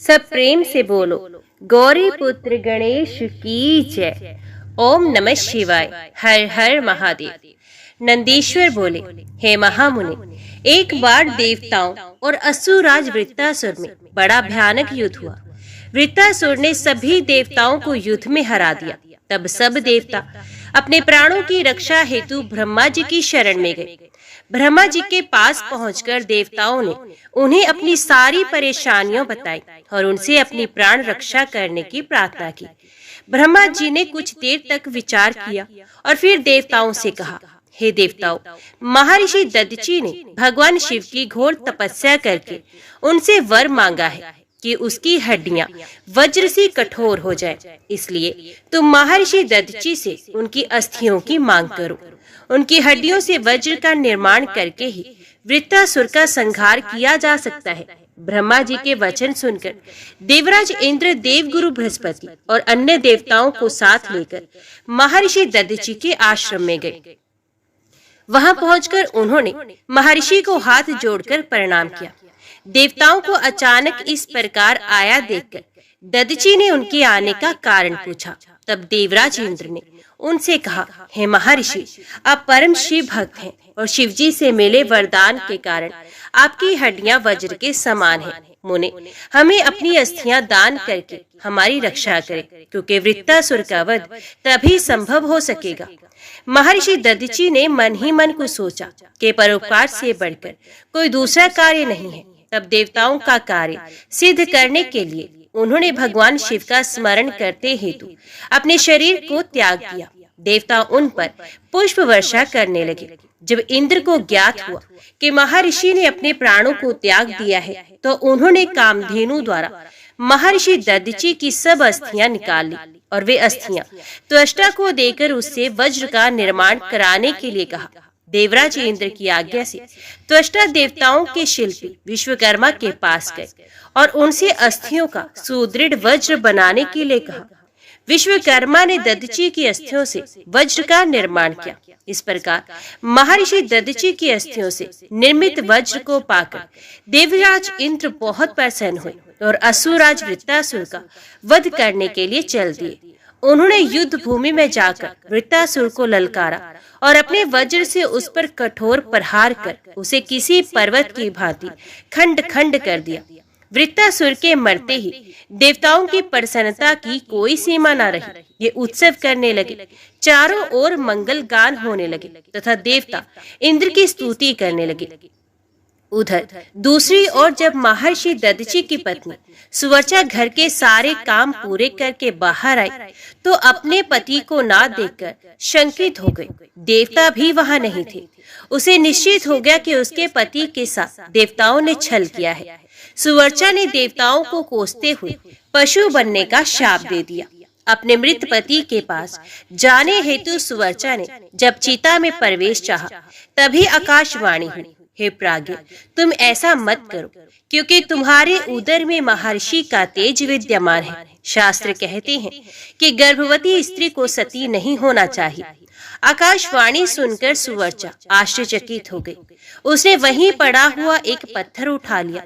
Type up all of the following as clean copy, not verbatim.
सब प्रेम से बोलो, गौरी पुत्र गणेश की जय। ओम नमः शिवाय। हर हर महादेव। नंदीश्वर बोले, हे महामुनि, एक बार देवताओं और असुरराज वृत्तासुर में बड़ा भयानक युद्ध हुआ। वृत्तासुर ने सभी देवताओं को युद्ध में हरा दिया। तब सब देवता अपने प्राणों की रक्षा हेतु ब्रह्मा जी की शरण में गए। ब्रह्मा जी के पास पहुंचकर देवताओं ने उन्हें अपनी सारी परेशानियां बताई और उनसे अपनी प्राण रक्षा करने की प्रार्थना की। ब्रह्मा जी ने कुछ देर तक विचार किया और फिर देवताओं से कहा, हे देवताओं, महर्षि दधीचि ने भगवान शिव की घोर तपस्या करके उनसे वर मांगा है कि उसकी हड्डियां वज्र सी कठोर हो जाए। इसलिए तुम महर्षि दधीचि से उनकी अस्थियों की मांग करो। उनकी हड्डियों से वज्र का निर्माण करके ही वृत्तासुर का संहार किया जा सकता है। ब्रह्मा जी के वचन सुनकर देवराज इंद्र, देवगुरु बृहस्पति और अन्य देवताओं को साथ लेकर महर्षि दधीचि के आश्रम में गए। वहां पहुंचकर उन्होंने महर्षि को हाथ जोड़कर प्रणाम किया। देवताओं को अचानक इस प्रकार आया देखकर दधीचि ने उनके आने का कारण पूछा। तब देवराज इंद्र ने उनसे कहा, हे महर्षि, आप परम शिव भक्त हैं और शिवजी से मिले वरदान के कारण आपकी हड्डियां वज्र के समान हैं। मुने, हमें अपनी अस्थियां दान करके हमारी रक्षा करें, क्योंकि वृत्तासुर का वध तभी संभव हो सकेगा। महर्षि दधीचि ने मन ही मन को सोचा कि परोपकार से बढ़कर कोई दूसरा कार्य नहीं है। तब देवताओं का कार्य सिद्ध करने के लिए उन्होंने भगवान शिव का स्मरण करते हेतु अपने शरीर को त्याग दिया। देवता उन पर पुष्प वर्षा करने लगे। जब इंद्र को ज्ञात हुआ कि महर्षि ने अपने प्राणों को त्याग दिया है, तो उन्होंने कामधेनु द्वारा महर्षि दधीचि की सब अस्थियां निकाल ली और वे अस्थियां त्वष्टा को देकर उससे वज्र का निर्माण कराने के लिए कहा। देवराज इंद्र की आज्ञा से त्वष्टा देवताओं के शिल्पी विश्वकर्मा के पास गए और उनसे अस्थियों का सुदृढ़ वज्र बनाने के लिए कहा। विश्वकर्मा ने दधीचि की अस्थियों से वज्र का निर्माण किया। इस प्रकार महर्षि दधीचि की अस्थियों से निर्मित वज्र को पाकर देवराज इंद्र बहुत प्रसन्न हुए और असुरराज वृत्तासुर का वध करने के लिए चल दिए। उन्होंने युद्ध भूमि में जाकर वृत्तासुर को ललकारा और अपने वज्र से उस पर कठोर प्रहार कर उसे किसी पर्वत की भांति खंड खंड कर दिया। वृत्तासुर के मरते ही देवताओं की प्रसन्नता की कोई सीमा न रही। ये उत्सव करने लगे, चारों ओर मंगल गान होने लगे तथा देवता इंद्र की स्तुति करने लगे। उधर दूसरी ओर जब महर्षि दधीचि की पत्नी सुवर्चा घर के सारे काम पूरे करके बाहर आई, तो अपने पति को ना देखकर शंकित हो गई। देवता भी वहां नहीं थे। उसे निश्चित हो गया कि उसके पति के साथ देवताओं ने छल किया है। सुवर्चा ने देवताओं को कोसते हुए पशु बनने का शाप दे दिया। अपने मृत पति के पास जाने हेतु सुवर्चा ने जब चिता में प्रवेश चाहा, तभी आकाशवाणी हुई, हे प्राज्ञ, तुम ऐसा मत करो, क्योंकि तुम्हारे उदर में महर्षि का तेज विद्यमान है। शास्त्र कहते हैं कि गर्भवती स्त्री को सती नहीं होना चाहिए। आकाशवाणी सुनकर सुवर्चा आश्चर्यचकित हो गई। उसने वहीं पड़ा हुआ एक पत्थर उठा लिया,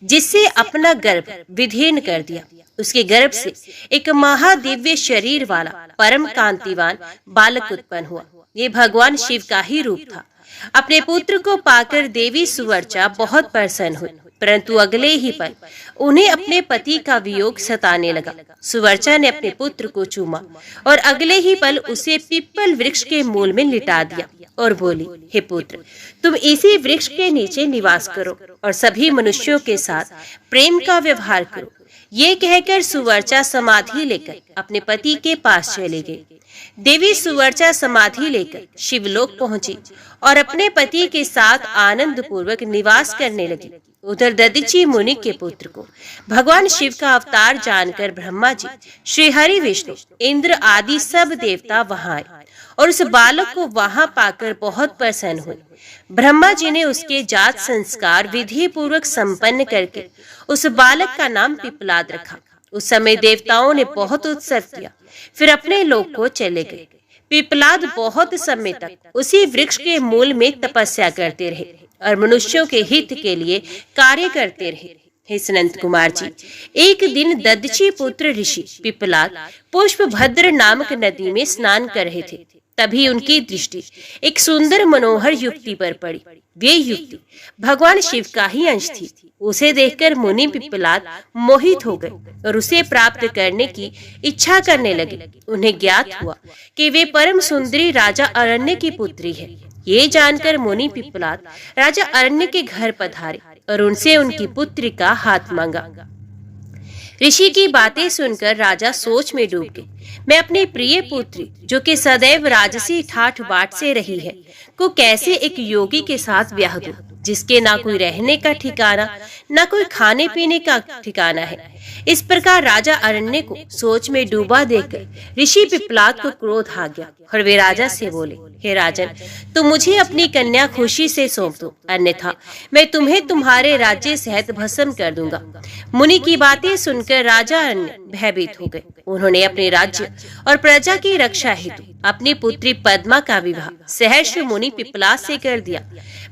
जिससे अपना गर्भ विदीर्ण कर दिया। उसके गर्भ से एक महादिव्य शरीर वाला परम कांतिवान बालक उत्पन्न हुआ। ये भगवान शिव का ही रूप था। अपने पुत्र को पाकर देवी सुवर्चा बहुत प्रसन्न हुई, परंतु अगले ही पल उन्हें अपने पति का वियोग सताने लगा। सुवर्चा ने अपने पुत्र को चूमा और अगले ही पल उसे पीपल वृक्ष के मूल में लिटा दिया और बोली, हे पुत्र, तुम इसी वृक्ष के नीचे निवास करो और सभी मनुष्यों के साथ प्रेम का व्यवहार करो। ये कहकर सुवर्चा समाधि लेकर अपने पति के पास चले गई। देवी सुवर्चा समाधि लेकर शिवलोक पहुंची और अपने पति के साथ आनंद पूर्वक निवास करने लगी। उधर दधीचि मुनि के पुत्र को भगवान शिव का अवतार जानकर ब्रह्मा जी, श्री हरि, विष्णु, इंद्र आदि सब देवता वहां आए और उस बालक को वहां पाकर बहुत प्रसन्न हुए। ब्रह्मा जी ने उसके जात संस्कार विधि पूर्वक संपन्न करके उस बालक का नाम पिपलाद रखा। उस समय देवताओं ने बहुत उत्सव किया, फिर अपने लोक को चले गए। पिपलाद बहुत समय तक उसी वृक्ष के मूल में तपस्या करते रहे और मनुष्यों के हित के लिए कार्य करते रहे। हे सनंत कुमार जी, एक दिन ददची पुत्र ऋषि पिप्पलाद पुष्पभद्र नामक नदी में स्नान कर रहे थे। तभी उनकी दृष्टि एक सुंदर मनोहर युवती पर पड़ी। वे युवती भगवान शिव का ही अंश थी। उसे देखकर मुनि पिप्पलाद मोहित हो गए और उसे प्राप्त करने की इच्छा करने लगे। उन्हें ज्ञात हुआ कि वे परम सुंदरी राजा अरण्य की पुत्री है। ये जानकर मुनि पिप्पलाद राजा अरण्य के घर पधारे और उनसे उनकी पुत्री का हाथ मांगा। ऋषि की बातें सुनकर राजा सोच में डूब गए। मैं अपनी प्रिय पुत्री, जो कि सदैव राजसी ठाठ बाट से रही है, को कैसे एक योगी के साथ ब्याह दूं, जिसके ना कोई रहने का ठिकाना, ना कोई खाने पीने का ठिकाना है। इस प्रकार राजा अरण्य को सोच में डूबा देखकर ऋषि पिप्पलाद को क्रोध आ गया और वे राजा से बोले, हे राजन, तुम मुझे अपनी कन्या खुशी से सौंप दो, अन्यथा मैं तुम्हें तुम्हारे राज्य सहित भस्म कर दूंगा। मुनि की बातें सुनकर राजा अरण्य भयभीत हो गए। उन्होंने अपने राज्य और प्रजा की रक्षा हेतु अपनी पुत्री पद्मा का विवाह सहर्ष मुनि पिप्पलाद से कर दिया।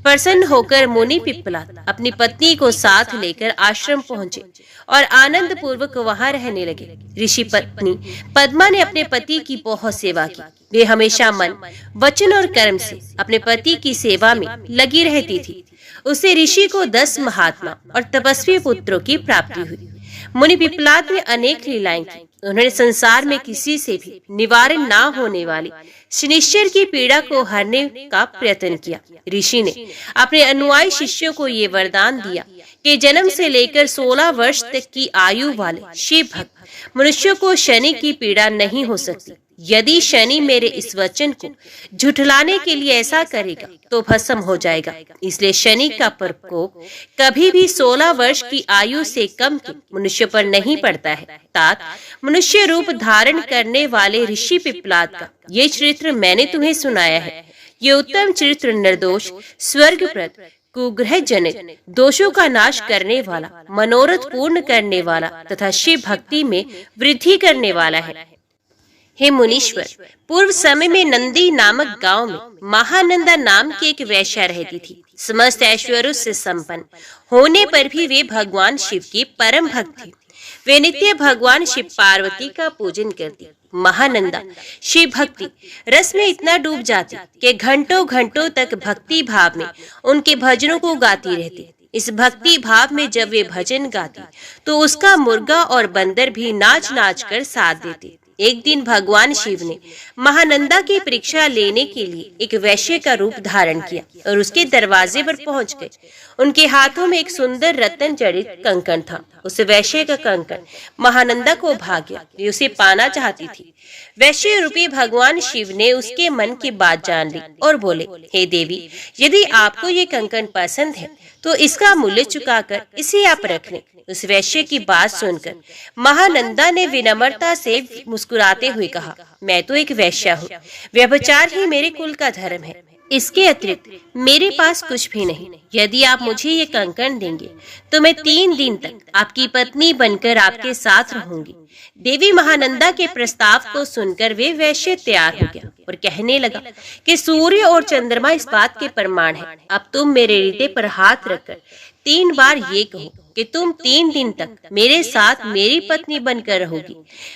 प्रसन्न होकर मुनि पिप्पलाद अपनी पत्नी को साथ लेकर आश्रम पहुंचे और आनंद पूर्वक वहां रहने लगे। ऋषि पत्नी पद्मा ने अपने पति की बहुत सेवा की। वे हमेशा मन, वचन और कर्म से अपने पति की सेवा में लगी रहती थी। उसे ऋषि को 10 महात्मा और तपस्वी पुत्रों की प्राप्ति हुई। मुनि पिप्पलाद ने अनेक लीलाएं की। उन्होंने संसार में किसी से भी निवारण ना होने वाली शनिश्चर की पीड़ा को हरने का प्रयत्न किया। ऋषि ने अपने अनुयायी शिष्यों को ये वरदान दिया कि जन्म से लेकर 16 वर्ष तक की आयु वाले शिव भक्त मनुष्यों को शनि की पीड़ा नहीं हो सकती। यदि शनि मेरे इस वचन को झुठलाने के लिए ऐसा करेगा तो भस्म हो जाएगा। इसलिए शनि का प्रकोप कभी भी 16 वर्ष की आयु से कम के मनुष्य पर नहीं पड़ता है। तात मनुष्य रूप धारण करने वाले ऋषि पिप्पलाद का ये चरित्र मैंने तुम्हें सुनाया है। ये उत्तम चरित्र निर्दोष, स्वर्गप्रद, कुग्रह जनित दोषों का नाश करने वाला, मनोरथ पूर्ण करने वाला तथा शिव भक्ति में वृद्धि करने वाला है। हे मुनीश्वर, पूर्व समय में नंदी नामक गांव में महानंदा नाम की एक वैश्या रहती थी। समस्त ऐश्वर्यों से संपन्न होने पर भी वे भगवान शिव की परम भक्त थी। वे नित्य भगवान शिव पार्वती का पूजन करती। महानंदा शिव भक्ति रस में इतना डूब जाती कि घंटों घंटों तक भक्ति भाव में उनके भजनों को गाती रहती। इस भक्ति भाव में जब वे भजन गाती तो उसका मुर्गा और बंदर भी नाच नाच कर साथ देते। एक दिन भगवान शिव ने महानंदा की परीक्षा लेने के लिए एक वैश्य का रूप धारण किया और उसके दरवाजे पर पहुंच गए। उनके हाथों में एक सुंदर रत्न जड़ित कंकण था। उस वैश्य का कंकण महानंदा को भा गया। वे उसे पाना चाहती थी। वैश्य रूपी भगवान शिव ने उसके मन की बात जान ली और बोले, हे देवी, यदि आपको ये कंकण पसंद है तो इसका मूल्य चुकाकर इसे आप रख लें। उस वैश्य की बात सुनकर महानंदा ने विनम्रता से मुस्कुराते हुए कहा, मैं तो एक वैश्या हूँ। व्यभिचार ही मेरे कुल का धर्म है। इसके अतिरिक्त मेरे पास कुछ भी नहीं। यदि आप मुझे ये कंकण देंगे तो मैं 3 दिन तक आपकी पत्नी बनकर आपके साथ रहूंगी। देवी महानंदा के प्रस्ताव को सुनकर वे वैश्य तैयार हो गया और कहने लगा कि सूर्य और चंद्रमा इस बात के प्रमाण है। अब तुम मेरे हृदय पर हाथ रखकर 3 बार ये कहो कि तुम 3 दिन तक मेरे साथ मेरी पत्नी बनकर रहोगी।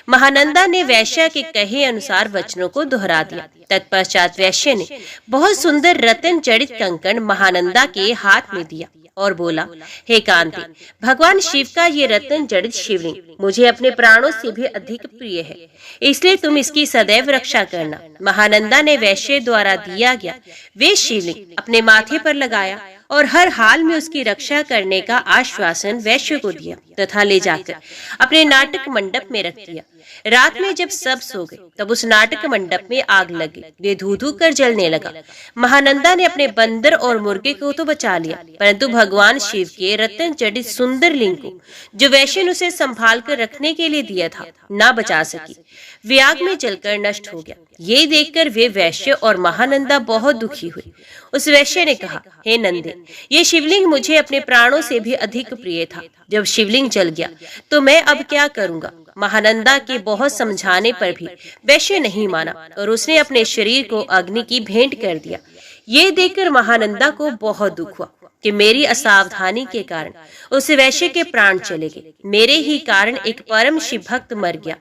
महानंदा ने वैश्या के कहे अनुसार वचनों को दोहरा दिया। तत्पश्चात वैश्य ने बहुत सुंदर रत्न जड़ित कंकण महानंदा के हाथ में दिया और बोला, हे कांति, भगवान शिव का ये रत्न जड़ित शिवलिंग मुझे अपने प्राणों से भी अधिक प्रिय है, इसलिए तुम इसकी सदैव रक्षा करना। महानंदा ने वैश्य द्वारा दिया गया वे शिवलिंग अपने माथे पर लगाया और हर हाल में उसकी रक्षा करने का आश्वासन वैश्य को दिया तथा ले जाकर अपने नाटक मंडप में रख दिया। रात में जब सब सो गए तब उस नाटक मंडप में आग लगी। वे धू धू कर जलने लगा। महानंदा ने अपने बंदर और मुर्गे को तो बचा लिया, परंतु भगवान शिव के रत्न जड़ित सुंदर लिंग को, जो वैश्य ने उसे संभाल कर रखने के लिए दिया था, ना बचा सकी। वे आग में जलकर नष्ट हो गया। ये देखकर वे वैश्य और महानंदा बहुत दुखी हुई। उस वैश्य ने कहा, हे नंदे, ये शिवलिंग मुझे अपने प्राणों से भी अधिक प्रिय था। जब शिवलिंग जल गया तो मैं अब क्या करूंगा? महानंदा के बहुत समझाने पर भी वैश्य नहीं माना और उसने अपने शरीर को अग्नि की भेंट कर दिया। ये देखकर महानंदा को बहुत दुख हुआ। कि मेरी असावधानी के कारण उस वैश्य के प्राण चले गए, मेरे ही कारण एक परम शिव भक्त मर गया।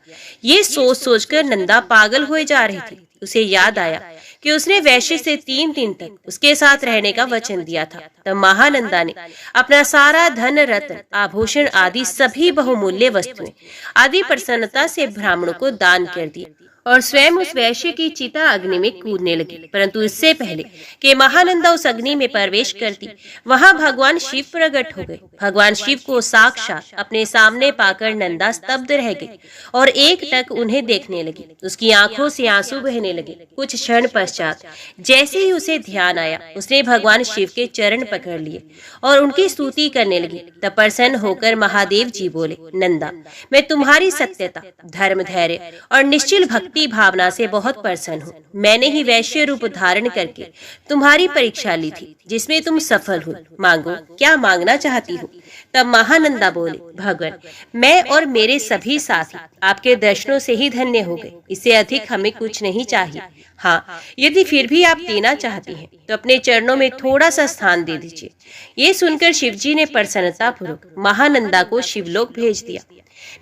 ये सोच सोचकर नंदा पागल हुए जा रही थी। उसे याद आया कि उसने वैश्य से 3 दिन तक उसके साथ रहने का वचन दिया था। तब महानंदा ने अपना सारा धन, रत्न, आभूषण आदि सभी बहुमूल्य वस्तुएं आदि प्रसन्नता से ब्राह्मणों को दान कर दिया और स्वयं उस वैश्य की चिता अग्नि में कूदने लगी। परंतु इससे पहले कि महानंदा उस अग्नि में प्रवेश करती, वहां भगवान शिव प्रकट हो गए। भगवान शिव को साक्षात अपने सामने पाकर नंदा स्तब्ध रह गई और एकटक उन्हें देखने लगी। उसकी आंखों से आंसू बहने लगे। कुछ क्षण पश्चात जैसे ही उसे ध्यान आया, उसने भगवान शिव के चरण पकड़ लिए और उनकी स्तुति करने लगी। तब प्रसन्न होकर महादेव जी बोले, नंदा, मैं तुम्हारी सत्यता, धर्म, धैर्य और निश्चल भक्ति भावना से बहुत प्रसन्न हूँ। मैंने ही वैश्य रूप धारण करके तुम्हारी परीक्षा ली थी, जिसमें तुम सफल हुई। मांगो, क्या मांगना चाहती हो? तब महानंदा बोले, भगवान, मैं और मेरे सभी साथी आपके दर्शनों से ही धन्य हो गए। इससे अधिक हमें कुछ नहीं चाहिए। हाँ, यदि फिर भी आप देना चाहती हैं तो अपने चरणों में थोड़ा सा स्थान दे दीजिए। ये सुनकर शिवजी ने प्रसन्नता पूर्वक महानंदा को शिवलोक भेज दिया।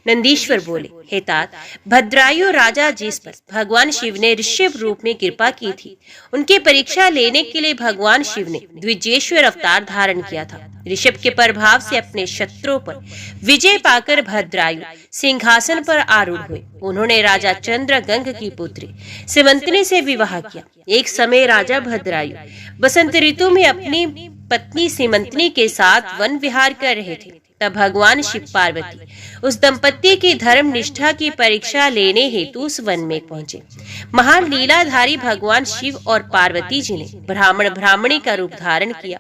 नंदीश्वर बोले, हे तात, भद्रायु राजा जिस पर भगवान शिव ने ऋषभ रूप में कृपा की थी, उनकी परीक्षा लेने के लिए भगवान शिव ने द्विजेश्वर अवतार धारण किया था। ऋषभ के प्रभाव से अपने शत्रुओं पर विजय पाकर भद्रायु सिंहासन पर आरूढ़ हुए। उन्होंने राजा चंद्रगंग की पुत्री सीमंतनी से विवाह किया। एक समय राजा भद्रायु बसंत ऋतु में अपनी पत्नी सीमंतनी के साथ वन विहार कर रहे थे। तब भगवान शिव पार्वती उस दंपति की धर्म निष्ठा की परीक्षा लेने हेतु उस वन में पहुंचे। महान लीलाधारी भगवान शिव और पार्वती जी ने ब्राह्मण ब्राह्मणी का रूप धारण किया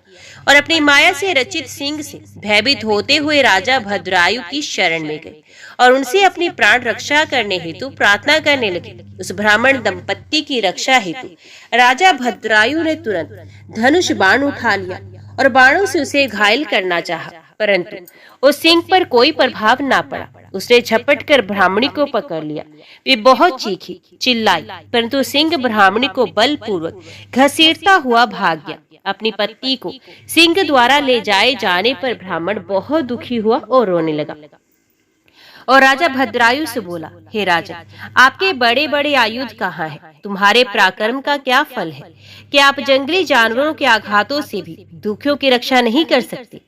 और अपनी माया से रचित सिंह से भयभीत होते हुए राजा भद्रायु की शरण में गए और उनसे अपनी प्राण रक्षा करने हेतु प्रार्थना करने लगे। उस ब्राह्मण दंपति की रक्षा हेतु राजा भद्रायु ने तुरंत धनुष बाण उठा लिया और बाणों से उसे घायल करना चाहा, परंतु उस सिंह पर कोई प्रभाव ना पड़ा। उसने झपट कर ब्राह्मणी को पकड़ लिया। वे बहुत चीखी, चिल्लाई, परंतु सिंह ब्राह्मणी को बलपूर्वक घसीटता हुआ भाग गया। अपनी पत्नी को सिंह द्वारा ले जाए जाने पर ब्राह्मण बहुत दुखी हुआ और रोने लगा और राजा भद्रायु से बोला, हे राजा, आपके बड़े बड़े आयुध कहाँ हैं? तुम्हारे पराक्रम का क्या फल है कि आप जंगली जानवरों के आघातों से भी दुखियों की रक्षा नहीं कर सकते?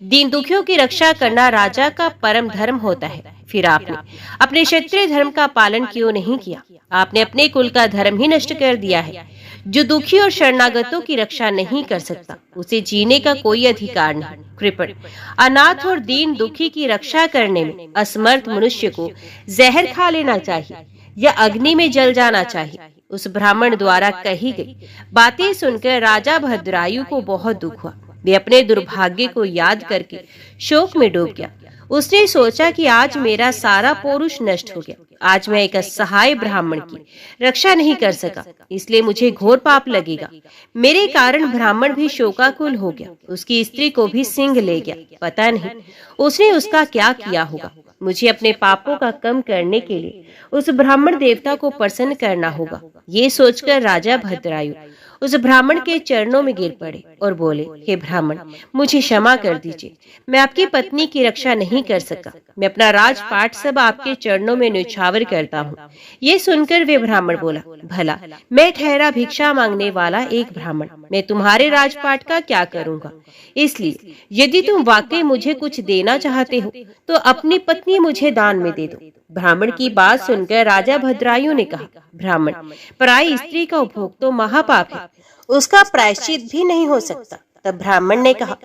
दीन दुखियों की रक्षा करना राजा का परम धर्म होता है। फिर आपने अपने क्षत्रिय धर्म का पालन क्यों नहीं किया? आपने अपने कुल का धर्म ही नष्ट कर दिया है। जो दुखी और शरणागतों की रक्षा नहीं कर सकता, उसे जीने का कोई अधिकार नहीं। कृपण अनाथ और दीन दुखी की रक्षा करने में असमर्थ मनुष्य को जहर खा लेना चाहिए या अग्नि में जल जाना चाहिए। उस ब्राह्मण द्वारा कही गई बातें सुनकर राजा भद्रायु को बहुत दुख हुआ। वे अपने दुर्भाग्य को याद करके शोक में डूब गया। उसने सोचा कि आज मेरा सारा पौरुष नष्ट हो गया। आज मैं एक असहाय ब्राह्मण की रक्षा नहीं कर सका, इसलिए मुझे घोर पाप लगेगा। मेरे कारण ब्राह्मण भी शोकाकुल हो गया। उसकी स्त्री को भी सिंह ले गया। पता नहीं उसने उसका क्या किया होगा। मुझे अपने पापों का कम करने के लिए उस ब्राह्मण देवता को प्रसन्न करना होगा। ये सोचकर राजा भद्रायु उस ब्राह्मण के चरणों में गिर पड़े और बोले, हे ब्राह्मण, मुझे क्षमा कर दीजिए। मैं आपकी पत्नी की रक्षा नहीं कर सका। मैं अपना राजपाट सब आपके चरणों में न्यौछावर करता हूँ। ये सुनकर वे ब्राह्मण बोला, भला मैं ठहरा भिक्षा मांगने वाला एक ब्राह्मण, मैं तुम्हारे राजपाट का क्या करूँगा? इसलिए यदि तुम वाकई मुझे कुछ देना चाहते हो तो अपनी पत्नी मुझे दान में दे दो। ब्राह्मण की बात सुनकर राजा भद्रायु ने कहा, ब्राह्मण, पराई स्त्री का उपभोग तो महापाप है, उसका प्रायश्चित भी नहीं हो सकता। तब ब्राह्मण ने कहा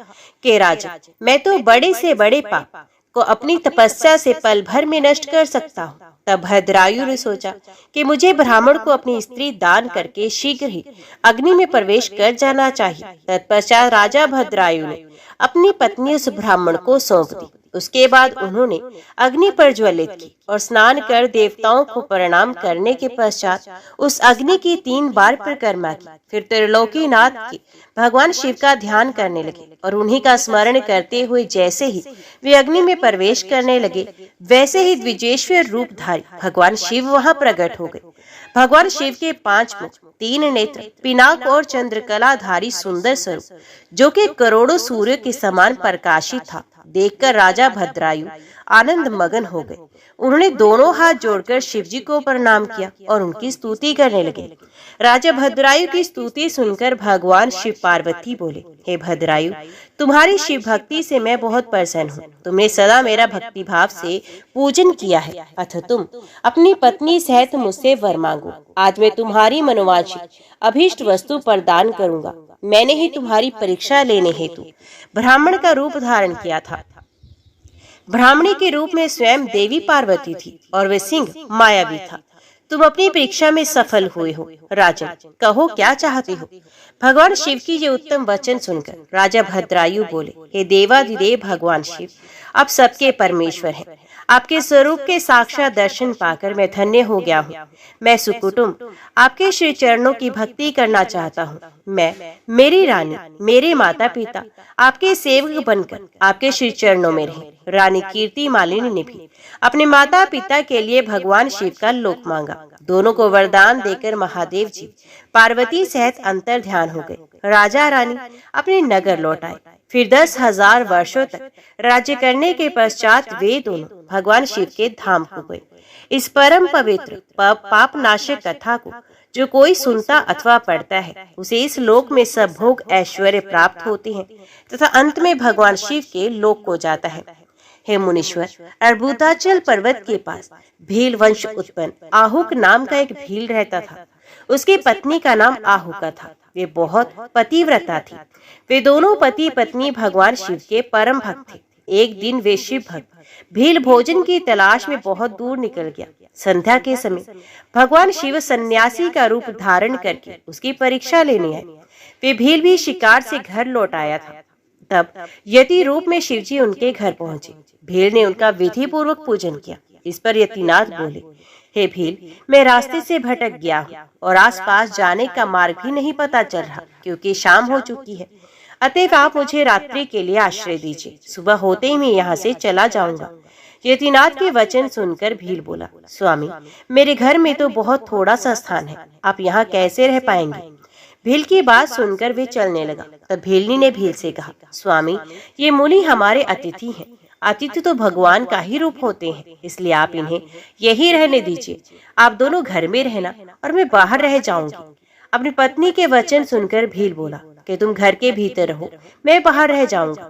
कि राजा, मैं तो बड़े से बड़े पाप को अपनी तपस्या से पल भर में नष्ट कर सकता हूँ। तब भद्रायु ने सोचा कि मुझे ब्राह्मण को अपनी स्त्री दान करके शीघ्र ही अग्नि में प्रवेश कर जाना चाहिए। तत्पश्चात राजा भद्रायु ने अपनी पत्नी उस ब्राह्मण को सौंप दी। उसके बाद उन्होंने अग्नि पर ज्वलित की और स्नान कर देवताओं को प्रणाम करने के पश्चात उस अग्नि की 3 बार परिक्रमा की। फिर त्रिलोकीनाथ के भगवान शिव का ध्यान करने लगे और उन्हीं का स्मरण करते हुए जैसे ही वे अग्नि में प्रवेश करने लगे, वैसे ही द्विजेश्वर रूपधारी भगवान शिव वहां प्रकट हो गए। भगवान शिव के 5 मुख, 3 नेत्र, पिनाक और चंद्रकलाधारी सुंदर स्वरूप, जो कि करोड़ों सूर्य के समान प्रकाशित था, देखकर राजा भद्रायु आनंद मगन हो गए। उन्होंने दोनों हाथ जोड़कर शिव जी को प्रणाम किया और उनकी स्तुति करने लगे। राजा भद्रायु की स्तुति सुनकर भगवान शिव पार्वती बोले, हे भद्रायु, तुम्हारी शिव भक्ति से मैं बहुत प्रसन्न हूँ। तुमने सदा मेरा भक्ति भाव से पूजन किया है, अतः तुम अपनी पत्नी सहित मुझसे वर मांगो। आज मैं तुम्हारी मनोवांछित अभीष्ट वस्तु प्रदान करूंगा। मैंने ही तुम्हारी परीक्षा लेने हेतु ब्राह्मण का रूप धारण किया था। ब्राह्मणी के रूप में स्वयं देवी पार्वती थी और वे सिंह मायावी था। तुम अपनी परीक्षा में सफल हुए हो। राजन, कहो क्या चाहते हो। भगवान शिव की ये उत्तम वचन सुनकर राजा भद्रायु बोले, हे देवाधिदेव भगवान शिव, आप सबके परमेश्वर हैं। आपके स्वरूप के साक्षात दर्शन पाकर मैं धन्य हो गया हूँ। मैं सुकुटुम्ब आपके श्री चरणों की भक्ति करना चाहता हूँ। मैं, मेरी रानी, मेरे माता पिता आपके सेवक बनकर आपके श्री चरणों में रहे। रानी कीर्ति मालिनी ने भी अपने माता पिता के लिए भगवान शिव का लोक मांगा। दोनों को वरदान देकर महादेव जी पार्वती सहित अंतर ध्यान हो गए। राजा रानी अपने नगर लौट आए। फिर 10,000 वर्षों तक राज्य करने के पश्चात वे दोनों भगवान शिव के धाम को गए। इस परम पवित्र पाप नाशक कथा को जो कोई सुनता अथवा पढ़ता है, उसे इस लोक में सब भोग ऐश्वर्य प्राप्त होते हैं तथा अंत में भगवान शिव के लोक को जाता है। हे मुनीश्वर, अर्बुदाचल पर्वत के पास भील वंश उत्पन्न आहुक नाम का एक भील रहता था। उसकी पत्नी का नाम आहुका था। वे बहुत पतिव्रता थी। वे दोनों पति पत्नी भगवान शिव के परम भक्त थे। एक दिन वे शिव भक्त भील भोजन की तलाश में बहुत दूर निकल गया। संध्या के समय भगवान शिव सन्यासी का रूप धारण करके उसकी परीक्षा लेने आए। वे भील भी शिकार से घर लौट आया था। तब यति रूप में शिवजी उनके घर पहुंचे। भील ने उनका विधि पूर्वक पूजन किया। इस पर यतिनाथ बोले, हे भील, मैं रास्ते से भटक गया हूँ और आसपास जाने का मार्ग भी नहीं पता चल रहा, क्योंकि शाम हो चुकी है। अतएव आप मुझे रात्रि के लिए आश्रय दीजिए। सुबह होते ही मैं यहाँ से चला जाऊंगा। यतिनाथ के वचन सुनकर भील बोला, स्वामी, मेरे घर में तो बहुत थोड़ा सा स्थान है, आप यहाँ कैसे रह पाएंगे। भील की बात सुनकर वे चलने लगा। तब भीलनी ने भील से कहा, स्वामी, ये मुनि हमारे अतिथि हैं। अतिथि तो भगवान का ही रूप होते हैं, इसलिए आप इन्हें यही रहने दीजिए। आप दोनों घर में रहना और मैं बाहर रह जाऊंगी। अपनी पत्नी के वचन सुनकर भील बोला कि तुम घर के भीतर रहो, मैं बाहर रह जाऊंगा।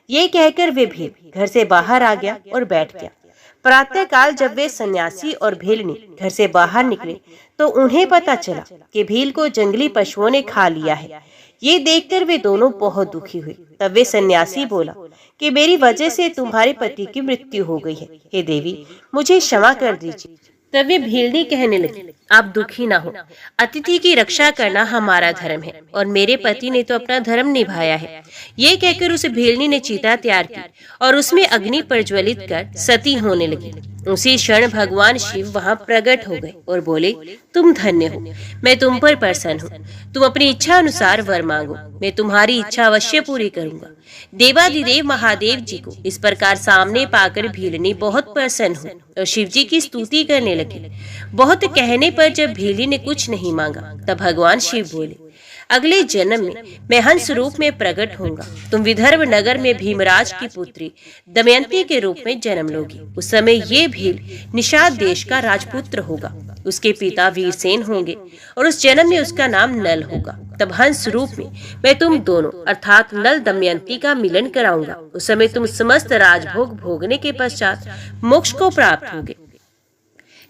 ये कहकर वे भील घर से बाहर आ गया और बैठ गया। प्रातः काल जब वे सन्यासी और भीलनी घर से बाहर निकले तो उन्हें पता चला कि भील को जंगली पशुओं ने खा लिया है। ये देखकर वे दोनों बहुत दुखी हुए। तब वे सन्यासी बोला कि मेरी वजह से तुम्हारे पति की मृत्यु हो गई है। हे देवी, मुझे क्षमा कर दीजिए। तब वे भीलनी कहने लगी, आप दुखी ना हो। अतिथि की रक्षा करना हमारा धर्म है और मेरे पति ने तो अपना धर्म निभाया है। ये कहकर उसे भीलनी ने चिता तैयार की और उसमें अग्नि प्रज्वलित कर सती होने लगी। उसी क्षण भगवान शिव वहां प्रकट हो गए और बोले, तुम धन्य हो, मैं तुम पर प्रसन्न हूँ। तुम अपनी इच्छा अनुसार वर मांगो, मैं तुम्हारी इच्छा अवश्य पूरी करूंगा। देवाधिदेव महादेव जी को इस प्रकार सामने पाकर भीलनी बहुत प्रसन्न हुई और शिव जी की स्तुति करने लगी। बहुत कहने पर जब भीली ने कुछ नहीं मांगा, तब भगवान शिव बोले, अगले जन्म में मैं हंस रूप में प्रकट होऊंगा। तुम विदर्भ नगर में भीमराज की पुत्री दमयंती के रूप में जन्म लोगी। उस समय ये भील निषाद देश का राजपुत्र होगा। उसके पिता वीरसेन होंगे और उस जन्म में उसका नाम नल होगा। तब हंस रूप में मैं तुम दोनों अर्थात नल दमयंती का मिलन कराऊंगा। उस समय तुम समस्त राजभोग भोगने के पश्चात मोक्ष को प्राप्त होगे।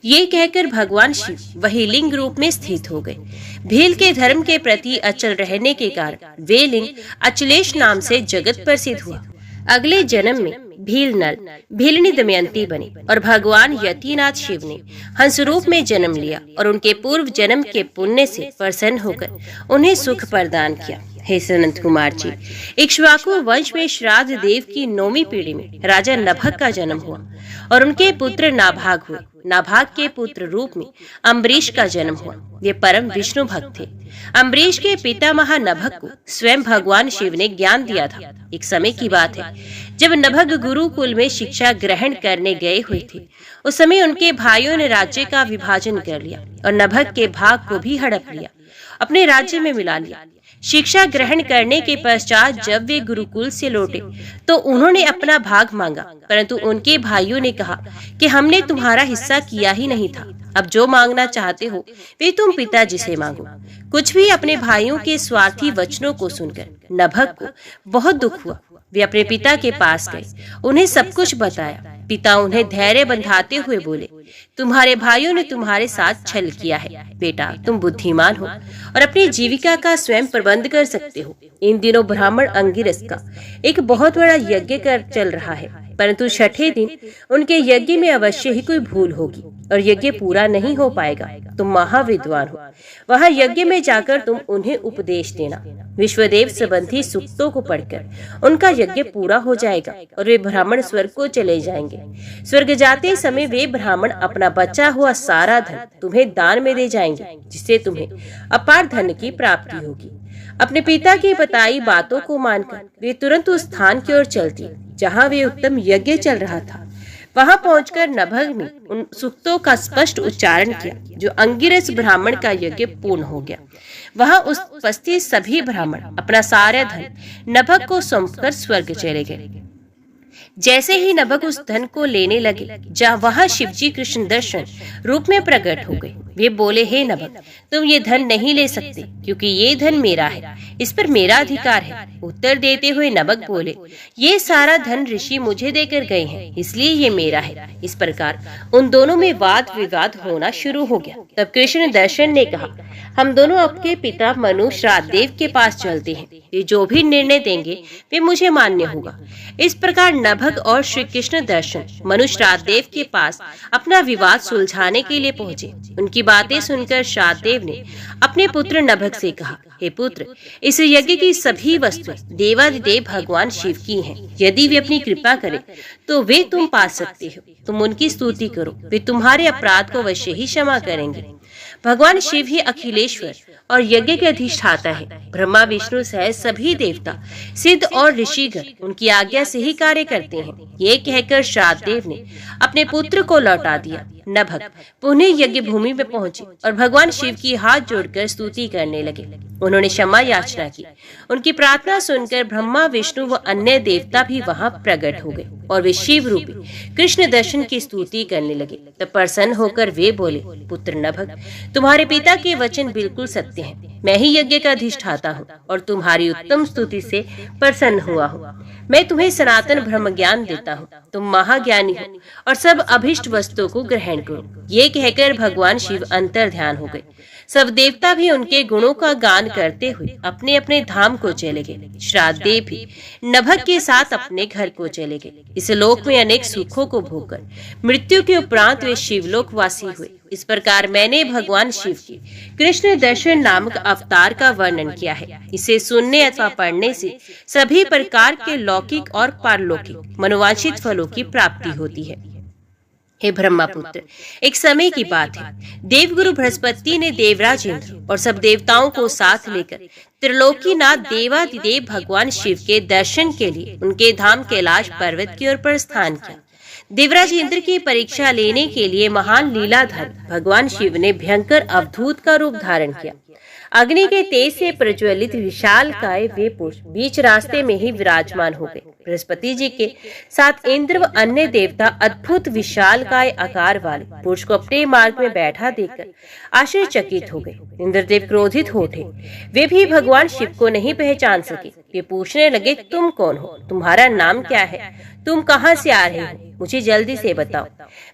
ये कहकर भगवान शिव वही लिंग रूप में स्थित हो गए। भील के धर्म के प्रति अचल रहने के कारण वे लिंग अचलेश नाम से जगत प्रसिद्ध हुआ। अगले जन्म में भील नल भीलनी दमयंती बने और भगवान यतिनाथ शिव ने हंस रूप में जन्म लिया और उनके पूर्व जन्म के पुण्य से प्रसन्न होकर उन्हें सुख प्रदान किया। हे सनत कुमार जी, इक्ष्वाकु वंश में श्राद्ध देव की 9वीं पीढ़ी में राजा नभग का जन्म हुआ और उनके पुत्र नाभाग हुए। नाभाग के पुत्र रूप में अम्बरीश का जन्म हुआ। ये परम विष्णु भक्त थे। अम्बरीश के पितामह नभग को स्वयं भगवान शिव ने ज्ञान दिया था। एक समय की बात है जब नभग गुरुकुल में शिक्षा ग्रहण करने गए हुए थे। उस समय उनके भाइयों ने राज्य का विभाजन कर लिया और नभग के भाग को भी हड़प लिया, अपने राज्य में मिला लिया। शिक्षा ग्रहण करने के पश्चात जब वे गुरुकुल से लौटे तो उन्होंने अपना भाग मांगा, परंतु उनके भाइयों ने कहा कि हमने तुम्हारा हिस्सा किया ही नहीं था। अब जो मांगना चाहते हो वे तुम पिताजी से मांगो। कुछ भी अपने भाइयों के स्वार्थी वचनों को सुनकर नभग को बहुत दुख हुआ। वे अपने पिता के पास गए, उन्हें सब कुछ बताया। पिता उन्हें धैर्य बंधाते हुए बोले, तुम्हारे भाइयों ने तुम्हारे साथ छल किया है। बेटा, तुम बुद्धिमान हो और अपनी जीविका का स्वयं प्रबंध कर सकते हो। इन दिनों ब्राह्मण अंगिरस का एक बहुत बड़ा यज्ञ कर चल रहा है, परंतु छठे दिन उनके यज्ञ में अवश्य ही कोई भूल होगी और यज्ञ पूरा नहीं हो पाएगा। तुम महाविद्वान हो, वहां यज्ञ में जाकर तुम उन्हें उपदेश देना। विश्वदेव संबंधी सूक्तों को पढ़कर उनका यज्ञ पूरा हो जाएगा और वे ब्राह्मण स्वर्ग को चले जाएंगे। स्वर्ग जाते समय वे ब्राह्मण अपना बचा हुआ सारा धन तुम्हें दान में दे जाएंगे, जिससे तुम्हें अपार धन की प्राप्ति होगी। अपने पिता की बताई बातों को मानकर वे तुरंत उस स्थान की ओर चलती जहाँ वे उत्तम यज्ञ चल रहा था। वहां पहुंचकर नभग ने उन सूक्तों का स्पष्ट उच्चारण किया जो अंगिरस ब्राह्मण का यज्ञ पूर्ण हो गया। वहां उपस्थित सभी ब्राह्मण अपना सारा धन नभग को सौंपकर स्वर्ग चले गए। जैसे ही नभग उस धन को लेने लगे, जहाँ वहां शिवजी कृष्ण दर्शन रूप में प्रकट हो गए। वे बोले, हे नभग, तुम ये धन नहीं ले सकते क्योंकि ये धन मेरा है, इस पर मेरा अधिकार है। उत्तर देते हुए नभग बोले, ये सारा धन ऋषि मुझे देकर गए हैं, इसलिए ये मेरा है। इस प्रकार उन दोनों में वाद विवाद होना शुरू हो गया। तब कृष्ण दर्शन ने कहा, हम दोनों आपके पिता मनु श्राद्धदेव के पास चलते हैं। वे जो भी निर्णय देंगे वे मुझे मान्य होगा। इस प्रकार नभग और श्री कृष्ण दर्शन मनु श्राद्धदेव के पास अपना विवाद सुलझाने के लिए पहुंचे। उनकी बातें सुनकर श्राद्धदेव ने अपने पुत्र नभग से कहा, हे पुत्र, इस यज्ञ की सभी वस्तुएं देवादिदेव भगवान शिव की हैं। यदि वे अपनी कृपा करें तो वे तुम पा सकते हो। तुम उनकी स्तुति करो, वे तुम्हारे अपराध को अवश्य ही क्षमा करेंगे। भगवान शिव ही अखिलेश्वर और यज्ञ के अधिष्ठाता है। ब्रह्मा विष्णु सहित सभी देवता, सिद्ध और ऋषिगण उनकी आज्ञा से ही कार्य करते हैं। ये कहकर श्राद्धदेव ने अपने पुत्र को लौटा दिया। नभग पुनः यज्ञ भूमि में पहुंचे और भगवान शिव की हाथ जोड़कर स्तुति करने लगे। उन्होंने क्षमा याचना की। उनकी प्रार्थना सुनकर ब्रह्मा विष्णु व अन्य देवता भी वहां प्रकट हो गए और वे शिव रूपी कृष्ण दर्शन की स्तुति करने लगे। तब प्रसन्न होकर वे बोले, पुत्र नभग, तुम्हारे पिता के वचन बिल्कुल सत्य हैं। मैं ही यज्ञ का अधिष्ठाता हूँ और तुम्हारी उत्तम स्तुति से प्रसन्न हुआ हूँ। मैं तुम्हें सनातन ब्रह्म ज्ञान देता हूँ। तुम महाज्ञानी हो और सब अभिष्ट वस्तुओं को ग्रहण करो। ये कहकर भगवान शिव अंतर ध्यान हो गए। सब देवता भी उनके गुणों का गान करते हुए अपने अपने धाम को चले गए। श्राद्धदेव भी नभग के साथ अपने घर को चले गए। इस लोक में अनेक सुखों को भोगकर मृत्यु के उपरांत वे शिवलोक वासी हुए। इस प्रकार मैंने भगवान शिव की कृष्ण दर्शन नामक अवतार का वर्णन किया है। इसे सुनने अथवा पढ़ने से सभी प्रकार के लौकिक और पारलौकिक मनोवांछित फलों की प्राप्ति होती है। हे ब्रह्मपुत्र, एक समय की बात है। देवगुरु बृहस्पति ने देवराज इंद्र और सब देवताओं को साथ लेकर त्रिलोकीनाथ देवादिदेव भगवान शिव के दर्शन के लिए उनके धाम कैलाश पर्वत की ओर प्रस्थान किया। देवराज इंद्र की परीक्षा लेने के लिए महान लीलाधर भगवान शिव ने भयंकर अवधूत का रूप धारण किया। अग्नि के तेज से प्रज्वलित विशाल काय वे पुरुष बीच रास्ते में ही विराजमान हो गए। बृहस्पति जी के साथ इंद्र व अन्य देवता अद्भुत विशाल काय आकार वाले पुरुष को अपने मार्ग में बैठा देखकर आश्चर्यचकित हो गए। इंद्रदेव क्रोधित हो उठे। वे भी भगवान शिव को नहीं पहचान सके। वे पूछने लगे, तुम कौन हो? तुम्हारा नाम क्या है? तुम कहाँ से आ रहे हो? मुझे जल्दी से बताओ।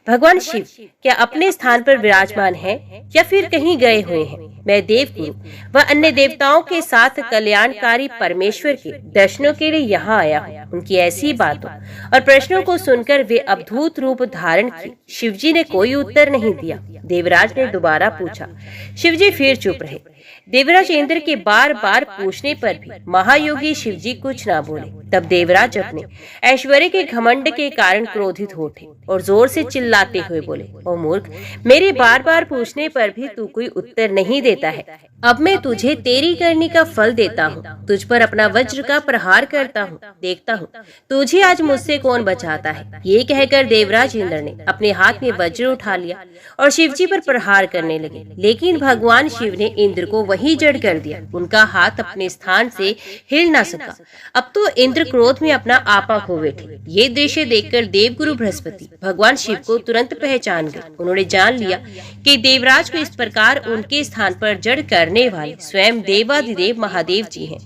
भगवान शिव क्या अपने स्थान पर विराजमान हैं या फिर कहीं गए हुए हैं? मैं देवगुरु व अन्य देवताओं के साथ कल्याणकारी परमेश्वर के दर्शनों के लिए यहाँ आया हूँ। उनकी ऐसी बातों और प्रश्नों को सुनकर वे अद्भुत रूप धारण किए। शिवजी ने कोई उत्तर नहीं दिया। देवराज ने दोबारा पूछा। शिवजी फिर चुप रहे। देवराज इंद्र के बार बार पूछने पर भी महायोगी शिवजी कुछ ना बोले। तब देवराज अपने ऐश्वर्य के घमंड के कारण क्रोधित हो उठे और जोर से चिल्लाते हुए बोले, ओ मूर्ख, मेरे बार बार पूछने पर भी तू कोई उत्तर नहीं देता है। अब मैं तुझे तेरी करनी का फल देता हूँ, तुझ पर अपना वज्र का प्रहार करता हूँ, देखता हूँ तुझे आज मुझसे कौन बचाता है। ये कहकर देवराज इंद्र ने अपने हाथ में वज्र उठा लिया और शिवजी पर प्रहार करने लगे, लेकिन भगवान शिव ने इंद्र को वहीं जड़ कर दिया। उनका हाथ अपने स्थान से हिल ना सका। अब तो इंद्र क्रोध में अपना आपा खो बैठे। ये दृश्य देखकर देवगुरु बृहस्पति भगवान शिव को तुरंत पहचान गए। उन्होंने जान लिया कि देवराज को इस प्रकार उनके स्थान पर जड़ करने वाले स्वयं देवाधिदेव महादेव जी हैं।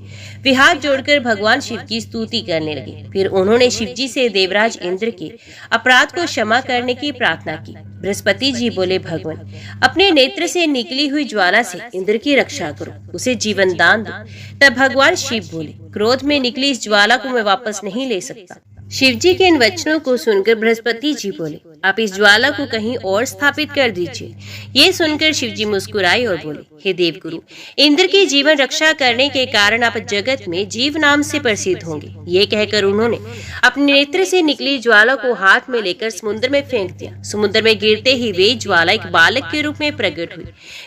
वे हाथ जोड़कर भगवान शिव की स्तुति करने लगे। फिर उन्होंने शिव जी से देवराज इंद्र के अपराध को क्षमा करने की प्रार्थना की। बृहस्पति जी बोले, भगवान अपने नेत्र से निकली हुई ज्वाला से इंद्र की रक्षा करो, उसे जीवन दान दो। तब भगवान शिव बोले, क्रोध में निकली इस ज्वाला को मैं वापस नहीं ले सकता। शिव जी के इन वचनों को सुनकर बृहस्पति जी बोले, आप इस ज्वाला को कहीं और स्थापित कर दीजिए। ये सुनकर शिव जी मुस्कुराए और बोले, हे देवगुरु, इंद्र की जीवन रक्षा करने के कारण आप जगत में जीव नाम से प्रसिद्ध होंगे। ये कहकर उन्होंने अपने नेत्र से निकली ज्वाला को हाथ में लेकर समुद्र में फेंक दिया। समुद्र में गिरते ही वे ज्वाला एक बालक के रूप में प्रकट हुई।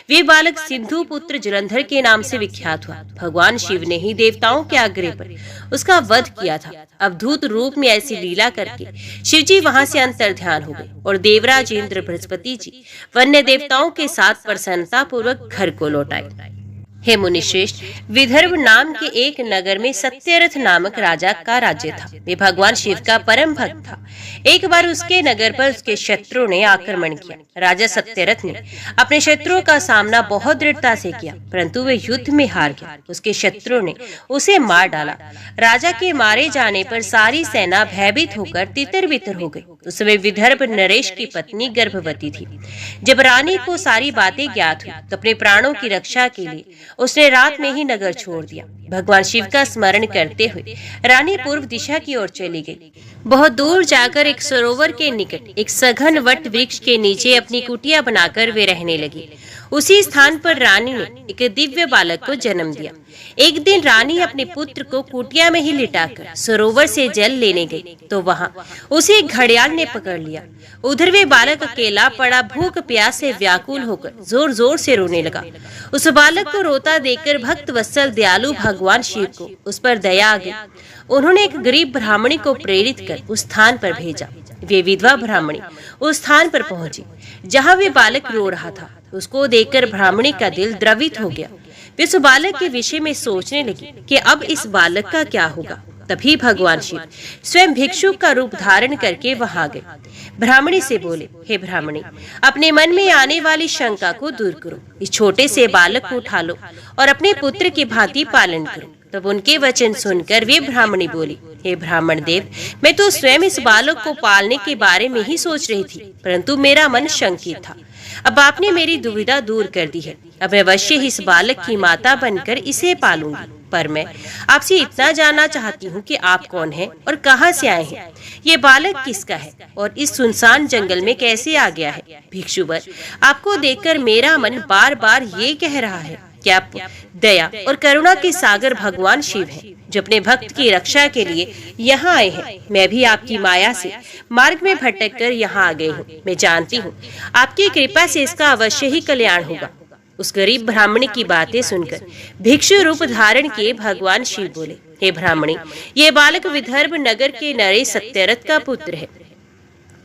वे बालक सिंधु पुत्र जलंधर के नाम से विख्यात हुआ। भगवान शिव ने ही देवताओं के आग्रह पर उसका वध किया था। अवधूत रूप में ऐसी लीला करके शिव जी वहां से अंतर्ध्यान हो गए और देवराज इंद्र बृहस्पति जी वन्य देवताओं के साथ प्रसन्नता पूर्वक घर को लौट आए। हे मुनिश्रेष्ठ, विदर्भ नाम के एक नगर में सत्यरथ नामक राजा का राज्य था। वे भगवान शिव का परम भक्त था। एक बार उसके नगर पर उसके शत्रुओं ने आक्रमण किया। राजा सत्यरथ ने अपने शत्रुओं का सामना बहुत दृढ़ता से किया, परंतु वे युद्ध में हार गया। उसके शत्रुओं ने उसे मार डाला। राजा के मारे जाने पर सारी सेना भयभीत होकर तितर बितर हो गई। उस समय विदर्भ नरेश की पत्नी गर्भवती थी। जब रानी को सारी बातें ज्ञात हुई तो अपने प्राणों की रक्षा के लिए उसने रात में ही नगर छोड़ दिया। भगवान शिव का स्मरण करते हुए रानी पूर्व दिशा की ओर चली गई। बहुत दूर जाकर एक सरोवर के निकट एक सघन वट वृक्ष के नीचे अपनी कुटिया बनाकर वे रहने लगी। उसी स्थान पर रानी ने एक दिव्य बालक को जन्म दिया। एक दिन रानी अपने पुत्र को कुटिया में ही लिटाकर सरोवर से जल लेने गई तो वहां उसे घड़ियाल ने पकड़ लिया। उधर वे बालक अकेला पड़ा भूख प्यास से व्याकुल होकर जोर जोर से रोने लगा। उस बालक को रोता देखकर भक्त वत्सल दयालु भगवान शिव को उस पर दया आ गई। उन्होंने एक गरीब ब्राह्मणी को प्रेरित कर उस स्थान पर भेजा। वे विधवा ब्राह्मणी उस स्थान पर पहुंची जहां वे बालक रो रहा था। उसको देखकर ब्राह्मणी का दिल द्रवित हो गया। वे उस बालक के विषय में सोचने लगी कि अब इस बालक का क्या होगा। तभी भगवान शिव स्वयं भिक्षुक का रूप धारण करके वहां गए। ब्राह्मणी से बोले, हे ब्राह्मणी, अपने मन में आने वाली शंका को दूर करो। इस छोटे से बालक को उठा लो और अपने पुत्र की भांति पालन करो। तब उनके वचन सुनकर वे ब्राह्मणी बोली, हे ब्राह्मण देव, मैं तो स्वयं इस बालक को पालने के बारे में ही सोच रही थी, परंतु मेरा मन शंकित था। अब आपने मेरी दुविधा दूर कर दी है। अब मैं अवश्य ही इस बालक की माता बनकर इसे पालूंगी। पर मैं आपसे इतना जानना चाहती हूँ कि आप कौन हैं और कहाँ से आए हैं। ये बालक किसका है और इस सुनसान जंगल में कैसे आ गया है। भिक्षुवर, आपको देखकर मेरा मन बार बार ये कह रहा है कि आप दया और करुणा के सागर भगवान शिव हैं, जो अपने भक्त की रक्षा के लिए यहाँ आए हैं। मैं भी आपकी माया से मार्ग में भटक कर यहाँ आ गई हूँ। मैं जानती हूँ आपकी कृपा से इसका अवश्य ही कल्याण होगा। उस गरीब ब्राह्मणी की बातें सुनकर भिक्षु रूप धारण किए भगवान शिव बोले, हे ब्राह्मणी, ये बालक विदर्भ नगर के नरेश सत्यरथ का पुत्र है,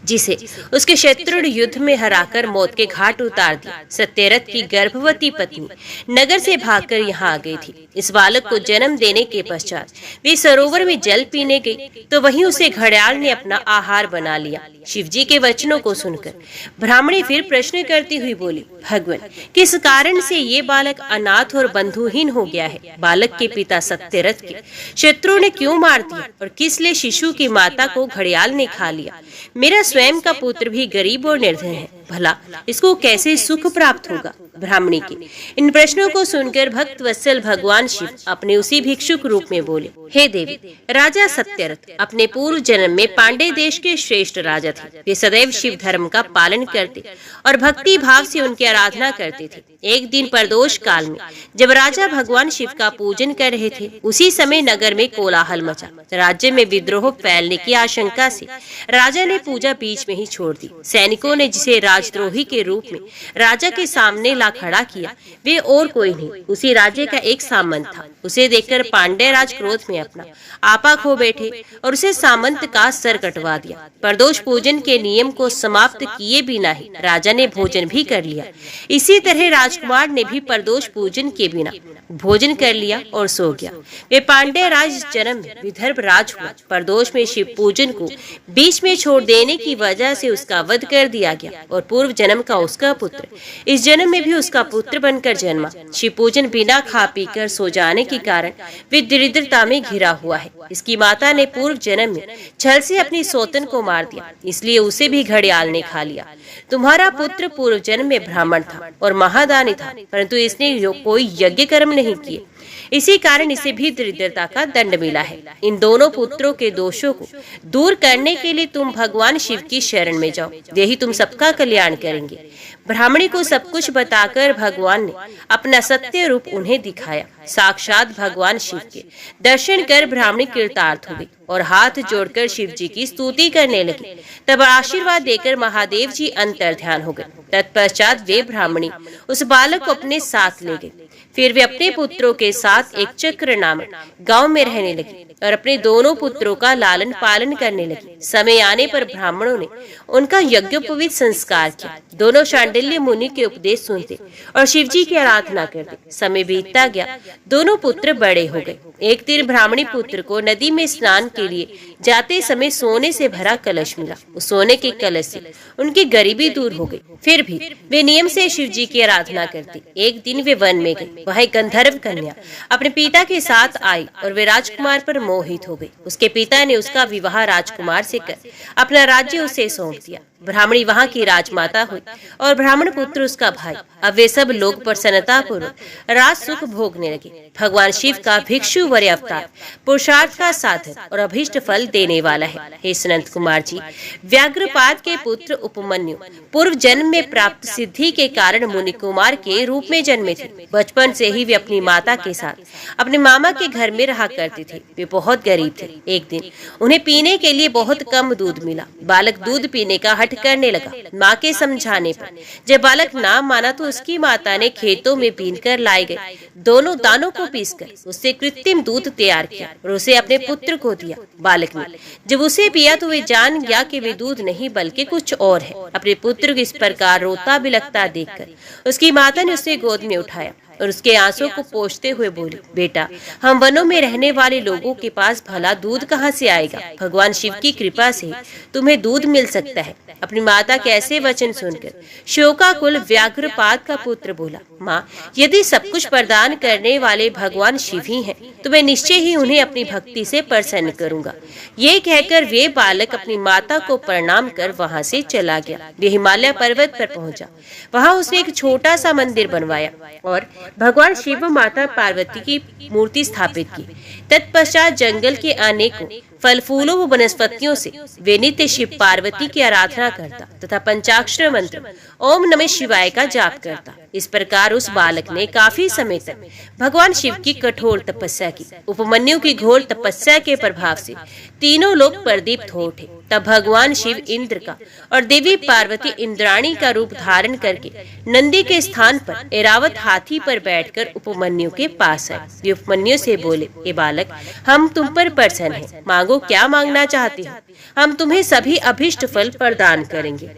जिसे उसके शत्रु युद्ध में हराकर मौत के घाट उतार दिया। सत्यरथ की गर्भवती पत्नी नगर से भागकर यहाँ आ गई थी। इस बालक को जन्म देने के पश्चात वे सरोवर में जल पीने गई तो वहीं उसे घड़ियाल ने अपना आहार बना लिया। शिवजी के वचनों को सुनकर ब्राह्मणी फिर प्रश्न करती हुई बोली, भगवान, किस कारण से ये बालक अनाथ और बंधुहीन हो गया है। बालक के पिता सत्यरथ के शत्रु ने क्यों मार दिया और किस लिए शिशु की माता को घड़ियाल ने खा लिया। मेरा स्वयं का पुत्र भी गरीब और निर्धन है, भला इसको कैसे सुख प्राप्त होगा। ब्राह्मणी के इन प्रश्नों को सुनकर भक्त वत्सल भगवान शिव अपने उसी भिक्षुक रूप में बोले, हे देवी, राजा सत्यरथ अपने पूर्व जन्म में पांडे देश के श्रेष्ठ राजा थे। वे सदैव शिव धर्म का पालन करते और भक्ति भाव से उनकी आराधना करते थे। एक दिन प्रदोष काल में जब राजा भगवान शिव का पूजन कर रहे थे, उसी समय नगर में कोलाहल मचा। राज्य में विद्रोह फैलने की आशंका से राजा ने पूजा बीच में ही छोड़ दी। सैनिकों ने जिसे राजद्रोही के रूप में राजा के सामने ला खड़ा किया वे और कोई नहीं, उसी राज्य का एक सामंत था। उसे देखकर पांड्य राज क्रोध में अपना आपा खो बैठे और उसे सामंत का सर कटवा दिया। प्रदोष पूजन के नियम को समाप्त किए बिना ही राजा ने भोजन भी कर लिया। इसी तरह राजकुमार ने भी प्रदोष पूजन के बिना भोजन कर लिया और सो गया। वे पांड्य राज जन्म में विदर्भ राज हुआ। प्रदोष में शिव पूजन को बीच में छोड़ देने की वजह से उसका वध कर दिया गया और पूर्व जन्म का उसका पुत्र इस जन्म में भी उसका पुत्र बनकर जन्मा। शिव पूजन बिना खा पी कर सो जाने के कारण वे दरिद्रता में घिरा हुआ है। इसकी माता ने पूर्व जन्म में छल से अपनी सौतन को मार दिया, इसलिए उसे भी घड़ियाल ने खा लिया। तुम्हारा पुत्र पूर्व जन्म में ब्राह्मण था और महादानी था, परंतु इसने कोई यज्ञ कर्म नहीं किए, इसी कारण इसे भी दरिद्रता का दंड मिला है। इन दोनों पुत्रों के दोषों को दूर करने के लिए तुम भगवान शिव की शरण में जाओ, यही तुम सबका कल्याण करेंगे। ब्राह्मणी को सब कुछ बताकर भगवान ने अपना सत्य रूप उन्हें दिखाया। साक्षात भगवान शिव के दर्शन कर ब्राह्मणी कृतार्थ हो गई और हाथ जोड़कर शिव जी की स्तुति करने लगी। तब आशीर्वाद देकर महादेव जी अंतर ध्यान हो गए। तत्पश्चात वे ब्राह्मणी उस बालक को अपने साथ ले गई। फिर वे अपने पुत्रों के साथ एक चक्र नामक गांव में रहने लगी और अपने दोनों पुत्रों का लालन पालन करने लगी। समय आने पर ब्राह्मणों ने उनका यज्ञोपवीत संस्कार किया। दोनों शांडिल्य मुनि के उपदेश सुनते और शिव जी की आराधना करते। समय बीतता गया, दोनों पुत्र बड़े हो गए। एक दिन ब्राह्मणी पुत्र को नदी में स्नान के लिए जाते समय सोने से भरा कलश मिला। उस सोने के कलश से उनकी गरीबी दूर हो गई। फिर भी वे नियम से शिव जी की आराधना करती। एक दिन वे वन में गई। वह एक गंधर्व कन्या अपने पिता के साथ आई और वे राजकुमार पर मोहित हो गई। उसके पिता ने उसका विवाह राजकुमार से कर अपना राज्य उसे सौंप दिया। ब्राह्मणी वहाँ की राजमाता हुई और ब्राह्मण पुत्र उसका भाई। अब वे सब लोग प्रसन्नता पूर्वक राज सुख भोगने लगे। भगवान शिव का भिक्षु वर अवतार पुरुषार्थ का साधन और अभीष्ट फल देने वाला है। हे सनत कुमार जी, व्याघ्रपाद के पुत्र उपमन्यु पूर्व जन्म में प्राप्त सिद्धि के कारण मुनि कुमार के रूप में जन्मे थे। बचपन से ही वे अपनी माता के साथ अपने मामा के घर में रहा करते थे। वे बहुत गरीब थे। एक दिन उन्हें पीने के लिए बहुत कम दूध मिला। बालक दूध पीने का हठ करने लगा। माँ के समझाने पर जब बालक ना माना तो उसकी माता ने खेतों में बीन कर लाए गए दोनों दानों को पीसकर उससे कृत्रिम दूध तैयार किया और उसे अपने पुत्र को दिया। बालक ने जब उसे पिया तो वे जान गया कि वे दूध नहीं बल्कि कुछ और है। अपने पुत्र को इस प्रकार रोता बिलखता देखकर उसकी माता ने उसे गोद में उठाया और उसके आंसू को पोंछते हुए बोली, बेटा, हम वनों में रहने वाले लोगों के पास भला दूध कहाँ से आएगा? भगवान शिव की कृपा से तुम्हें दूध मिल सकता है। अपनी माता के ऐसे वचन सुनकर शोकाकुल व्याघ्रपाद का पुत्र बोला, माँ, यदि सब कुछ प्रदान करने वाले भगवान शिव ही हैं, तो मैं निश्चय ही उन्हें अपनी भक्ति से प्रसन्न करूंगा। ये कहकर वे बालक अपनी माता को प्रणाम कर वहाँ से चला गया। वे हिमालय पर्वत पर पहुंचा। वहाँ उसने एक छोटा सा मंदिर बनवाया और भगवान शिव माता पार्वती की मूर्ति स्थापित की। तत्पश्चात जंगल के अनेकों फल फूलों व वनस्पतियों से वे नित्य शिव पार्वती की आराधना करता तथा पंचाक्षर मंत्र ओम नमः शिवाय का जाप करता। इस प्रकार उस बालक ने काफी समय तक भगवान शिव की कठोर तपस्या की। उपमन्यु की घोर तपस्या के प्रभाव से तीनों लोग प्रदीप्त हो उठे। तब भगवान शिव इंद्र का और देवी पार्वती इंद्राणी का रूप धारण करके नंदी के स्थान पर ऐरावत हाथी पर बैठकर उपमन्यु के पास आए। वे उपमन्यु से बोले, हे बालक, हम तुम पर प्रसन्न हैं। मांगो, क्या मांगना चाहते हो? हम तुम्हें सभी अभिष्ट फल प्रदान करेंगे।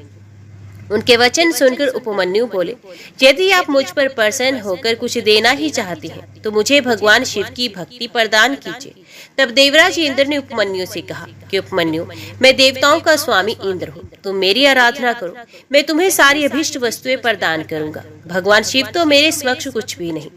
उनके वचन सुनकर उपमन्यु बोले, यदि आप मुझ पर प्रसन्न होकर कुछ देना ही चाहते हैं तो मुझे भगवान शिव की भक्ति प्रदान कीजिए। तब देवराज इंद्र ने उपमन्यु से कहा कि उपमन्यु, मैं देवताओं का स्वामी इंद्र हूँ, तुम मेरी आराधना करो, मैं तुम्हें सारी अभिष्ट वस्तुएं प्रदान करूंगा। भगवान शिव तो मेरे समक्ष कुछ भी नहीं,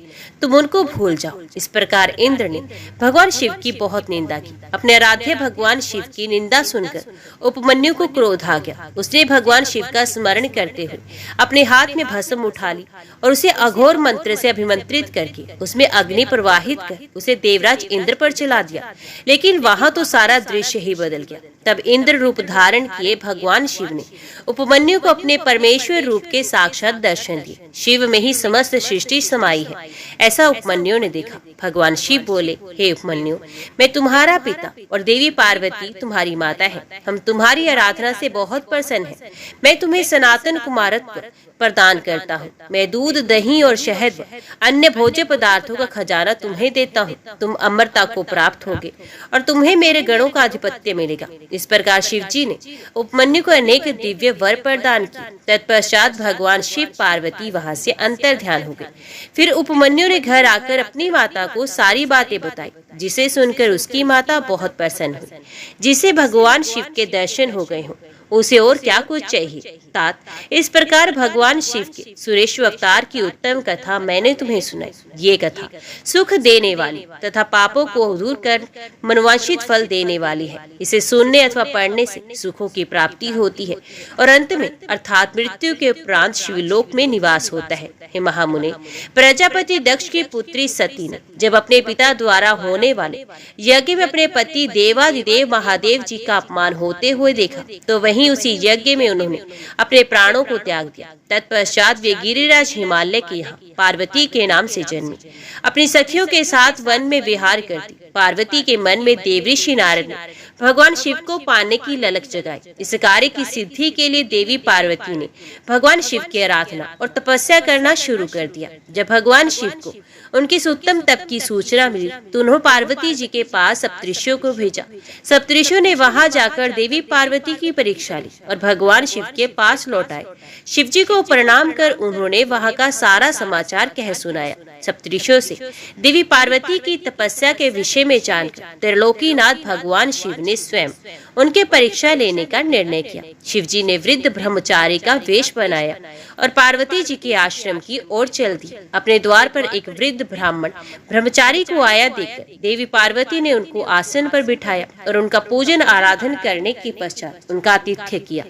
तुम उनको भूल जाओ। इस प्रकार इंद्र ने भगवान शिव की बहुत निंदा की। अपने आराध्य भगवान शिव की निंदा सुनकर उपमन्यु को क्रोध आ गया। उसने भगवान शिव का स्मरण करते हुए अपने हाथ में भस्म उठा ली और उसे अघोर मंत्र से अभिमंत्रित करके उसमें अग्नि प्रवाहित कर उसे देवराज इंद्र पर चला दिया। लेकिन वहां तो सारा दृश्य ही बदल गया। तब इंद्र रूप धारण किए भगवान शिव ने उपमन्यु को अपने परमेश्वर रूप के साक्षात दर्शन दिए। शिव में ही समस्त सृष्टि समाई है, ऐसा उपमन्यु ने देखा। भगवान शिव बोले, हे उपमन्यु, मैं तुम्हारा पिता और देवी पार्वती तुम्हारी माता है। हम तुम्हारी आराधना से बहुत प्रसन्न हैं। मैं तुम्हें सनातन कुमारत्व प्रदान करता हूँ। मैं दूध, दही और शहद अन्य भोज्य पदार्थों का खजाना तुम्हें देता हूँ। तुम अमरता को प्राप्त होगे और तुम्हें मेरे गणों का आधिपत्य मिलेगा। इस प्रकार शिव जी ने उपमन्यु को अनेक दिव्य वर प्रदान किए। तत्पश्चात भगवान शिव पार्वती वहां से अंतर ध्यान हो गए। फिर उपमन्यु ने घर आकर अपनी माता को सारी बातें बताई, जिसे सुनकर उसकी माता बहुत प्रसन्न हुई। जिसे भगवान शिव के दर्शन हो गए हों, उसे और क्या कुछ चाहिए। तात, इस प्रकार भगवान शिव के सुरेश्वर अवतार की उत्तम कथा मैंने तुम्हें सुनाई। ये कथा सुख देने वाली तथा पापों को दूर कर मनोवांछित फल देने वाली है। इसे सुनने अथवा पढ़ने से सुखों की प्राप्ति होती है और अंत में अर्थात मृत्यु के उपरांत शिवलोक में निवास होता है। हे महामुने, प्रजापति दक्ष की पुत्री सती ने जब अपने पिता द्वारा होने वाले यज्ञ में अपने पति देवादिदेव महादेव जी का अपमान होते हुए देखा, तो वहीं उसी यज्ञ में उन्होंने अपने प्राणों को त्याग दिया। तत्पश्चात वे गिरिराज हिमालय के यहाँ पार्वती के नाम से जन्मी। अपनी सखियों के साथ वन में विहार करती पार्वती के मन में देवऋषि नारद ने भगवान शिव को पाने की ललक जगाई। इस कार्य की सिद्धि के लिए देवी पार्वती ने भगवान शिव की आराधना और तपस्या करना शुरू कर दिया। जब भगवान शिव को उनकी इस उत्तम तप की सूचना मिली, तो उन्होंने पार्वती जी के पास सप्तऋषियों को भेजा। सप्तऋषियों ने वहां जाकर देवी पार्वती की परीक्षा ली और भगवान शिव के पास लौट आए। शिव जी को प्रणाम कर उन्होंने वहां का सारा समाचार कह सुनाया। सप्तऋषियों से देवी पार्वती की तपस्या के विषय में जानकर त्रिलोकीनाथ भगवान शिव ने स्वयं उनके परीक्षा लेने का निर्णय किया। शिव जी ने वृद्ध ब्रह्मचारी का वेश बनाया और पार्वती जी के आश्रम की ओर चल दी। अपने द्वार पर एक वृद्ध ब्राह्मण ब्रह्मचारी को आया देखकर देवी पार्वती ने उनको आसन पर बिठाया और उनका पूजन आराधन करने के पश्चात उनका आतिथ्य किया।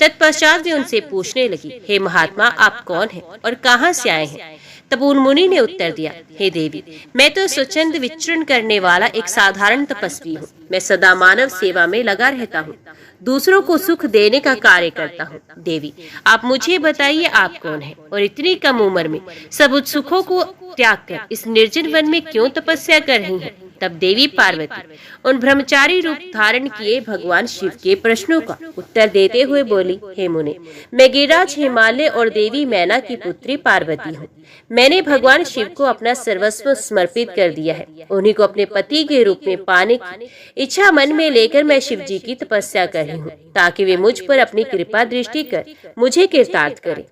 तत्पश्चात वे उनसे पूछने लगी, हे महात्मा, आप कौन हैं और कहाँ से आए हैं? तब उन मुनि ने उत्तर दिया, हे देवी, मैं तो स्वच्छंद विचरण करने वाला एक साधारण तपस्वी हूँ। मैं सदा मानव सेवा में लगा रहता हूँ, दूसरों को सुख देने का कार्य करता हूँ। देवी, आप मुझे बताइए, आप कौन हैं और इतनी कम उम्र में सब सुखों को त्याग कर इस निर्जन वन में क्यों तपस्या कर रही हैं? तब देवी पार्वती उन ब्रह्मचारी रूप धारण किए भगवान शिव के प्रश्नों का उत्तर देते हुए बोली, हे मुने, मैं गिरिराज हिमालय और देवी मैना की पुत्री पार्वती हूँ। मैंने भगवान शिव को अपना सर्वस्व समर्पित कर दिया है। उन्हीं को अपने पति के रूप में पाने की इच्छा मन में लेकर मैं शिव जी की तपस्या कर रही हूँ, ताकि वे मुझ पर अपनी कृपा दृष्टि कर मुझे कृतार्थ करें।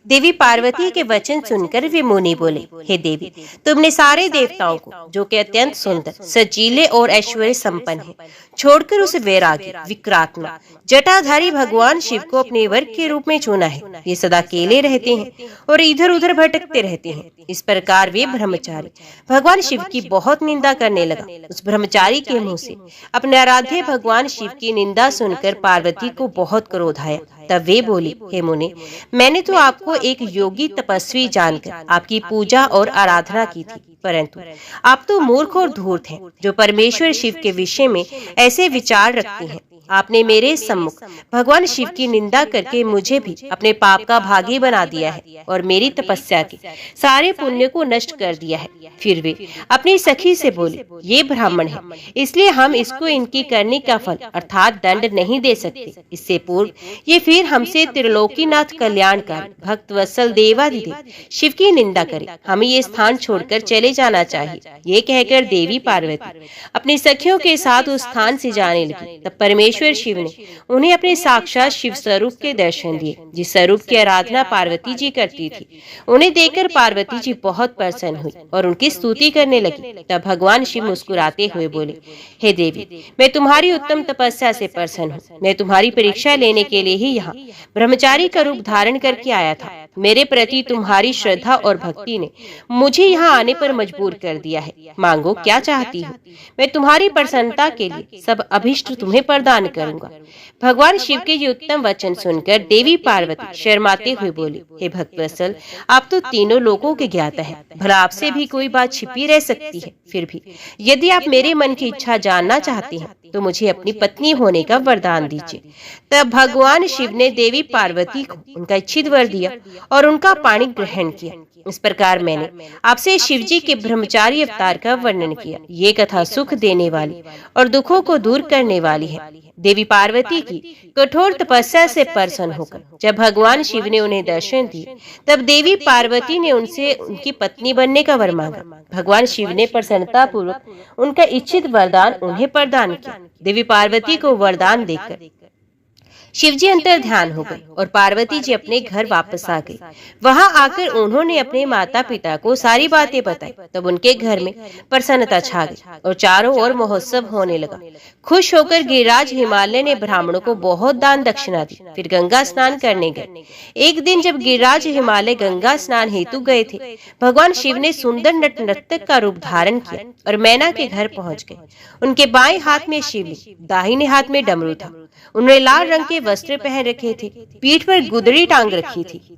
देवी पार्वती के वचन सुनकर वे मुनि बोले, हे देवी, तुमने सारे देवताओं को, जो कि अत्यंत सुंदर, सजीले और ऐश्वर्य संपन्न हैं, छोड़कर उस वैरागी, विक्रात्मा, जटाधारी भगवान शिव को अपने वर के रूप में चुना है। ये सदा अकेले रहते हैं और इधर उधर भटकते रहते हैं। इस प्रकार वे ब्रह्मचारी भगवान शिव की बहुत निंदा करने लगा। उस ब्रह्मचारी के मुंह से अपने आराध्य भगवान शिव की निंदा सुनकर पार्वती को बहुत क्रोध आया। तब वे बोली, हे मुने, मैंने तो आपको एक योगी तपस्वी जानकर आपकी पूजा और आराधना की थी, परंतु आप तो मूर्ख और धूर्त हैं, जो परमेश्वर शिव के विषय में ऐसे विचार रखते हैं। आपने मेरे सम्मुख भगवान शिव की निंदा करके मुझे भी अपने पाप का भागी बना दिया है और मेरी तपस्या के सारे पुण्य को नष्ट कर दिया है। फिर वे अपनी सखी से बोले, ये ब्राह्मण है, इसलिए हम इसको इनकी करने का फल अर्थात दंड नहीं दे सकते। इससे पूर्व ये फिर हमसे त्रिलोकीनाथ कल्याणकारी भक्त वत्सल देवादिदेव शिव की निंदा करे। हमें ये स्थान छोड़कर चले जाना चाहिए। ये कहकर देवी पार्वती अपनी सखियों के साथ उस स्थान से जाने लगी। तब परमेश्वर शिव ने उन्हें अपने साक्षात शिव स्वरूप के दर्शन दिए, जिस स्वरूप की आराधना पार्वती जी करती थी। उन्हें देखकर पार्वती जी बहुत प्रसन्न हुई और उनकी स्तुति करने लगी। तब भगवान शिव मुस्कुराते हुए बोले, हे देवी, मैं तुम्हारी उत्तम तपस्या से प्रसन्न हूँ। मैं तुम्हारी परीक्षा लेने के लिए ही यहाँ ब्रह्मचारी का रूप धारण करके आया था। मेरे प्रति तुम्हारी श्रद्धा और भक्ति ने मुझे यहाँ आने पर मजबूर कर दिया है। मांगो क्या चाहती हो, मैं तुम्हारी प्रसन्नता के लिए सब अभिष्ट तुम्हें प्रदान करूंगा। भगवान शिव के ये उत्तम वचन सुनकर देवी पार्वती शर्माते हुए बोली, हे भक्तवत्सल, आप तो तीनों लोगों के ज्ञाता है, भला आपसे भी कोई बात छिपी रह सकती है। फिर भी यदि आप मेरे मन की इच्छा जानना चाहते हैं तो मुझे अपनी पत्नी होने का वरदान दीजिए। तब भगवान शिव ने देवी पार्वती को उनका इच्छित वर दिया और उनका पाणी ग्रहण किया। इस प्रकार मैंने आपसे शिव जी के ब्रह्मचारी अवतार का वर्णन किया। ये कथा सुख देने वाली और दुखों को दूर करने वाली है। देवी पार्वती की कठोर तपस्या से प्रसन्न होकर जब भगवान शिव ने उन्हें दर्शन दिए, तब देवी पार्वती ने उनसे उनकी पत्नी बनने का वर मांगा। भगवान शिव ने प्रसन्नता पूर्वक उनका इच्छित वरदान उन्हें प्रदान किया। देवी पार्वती को वरदान देकर शिवजी अंतर ध्यान हो गए और पार्वती जी अपने घर वापस आ गई। वहां आकर उन्होंने अपने माता पिता को सारी बातें बताई। तब उनके घर में प्रसन्नता छा गई और चारों ओर महोत्सव होने लगा। खुश होकर गिरिराज हिमालय ने ब्राह्मणों को बहुत दान दक्षिणा दी, फिर गंगा स्नान करने गए। एक दिन जब गिरिराज हिमालय गंगा स्नान हेतु गए थे, भगवान शिव ने सुंदर नट नर्तक का रूप धारण किया और मैना के घर पहुंच गए। उनके बाएं हाथ में शिवलिंग, दाहिने हाथ में डमरू था। उन्होंने लाल रंग के वस्त्र पहन रखे थे, पीठ पर गुदड़ी टांग रखी थी।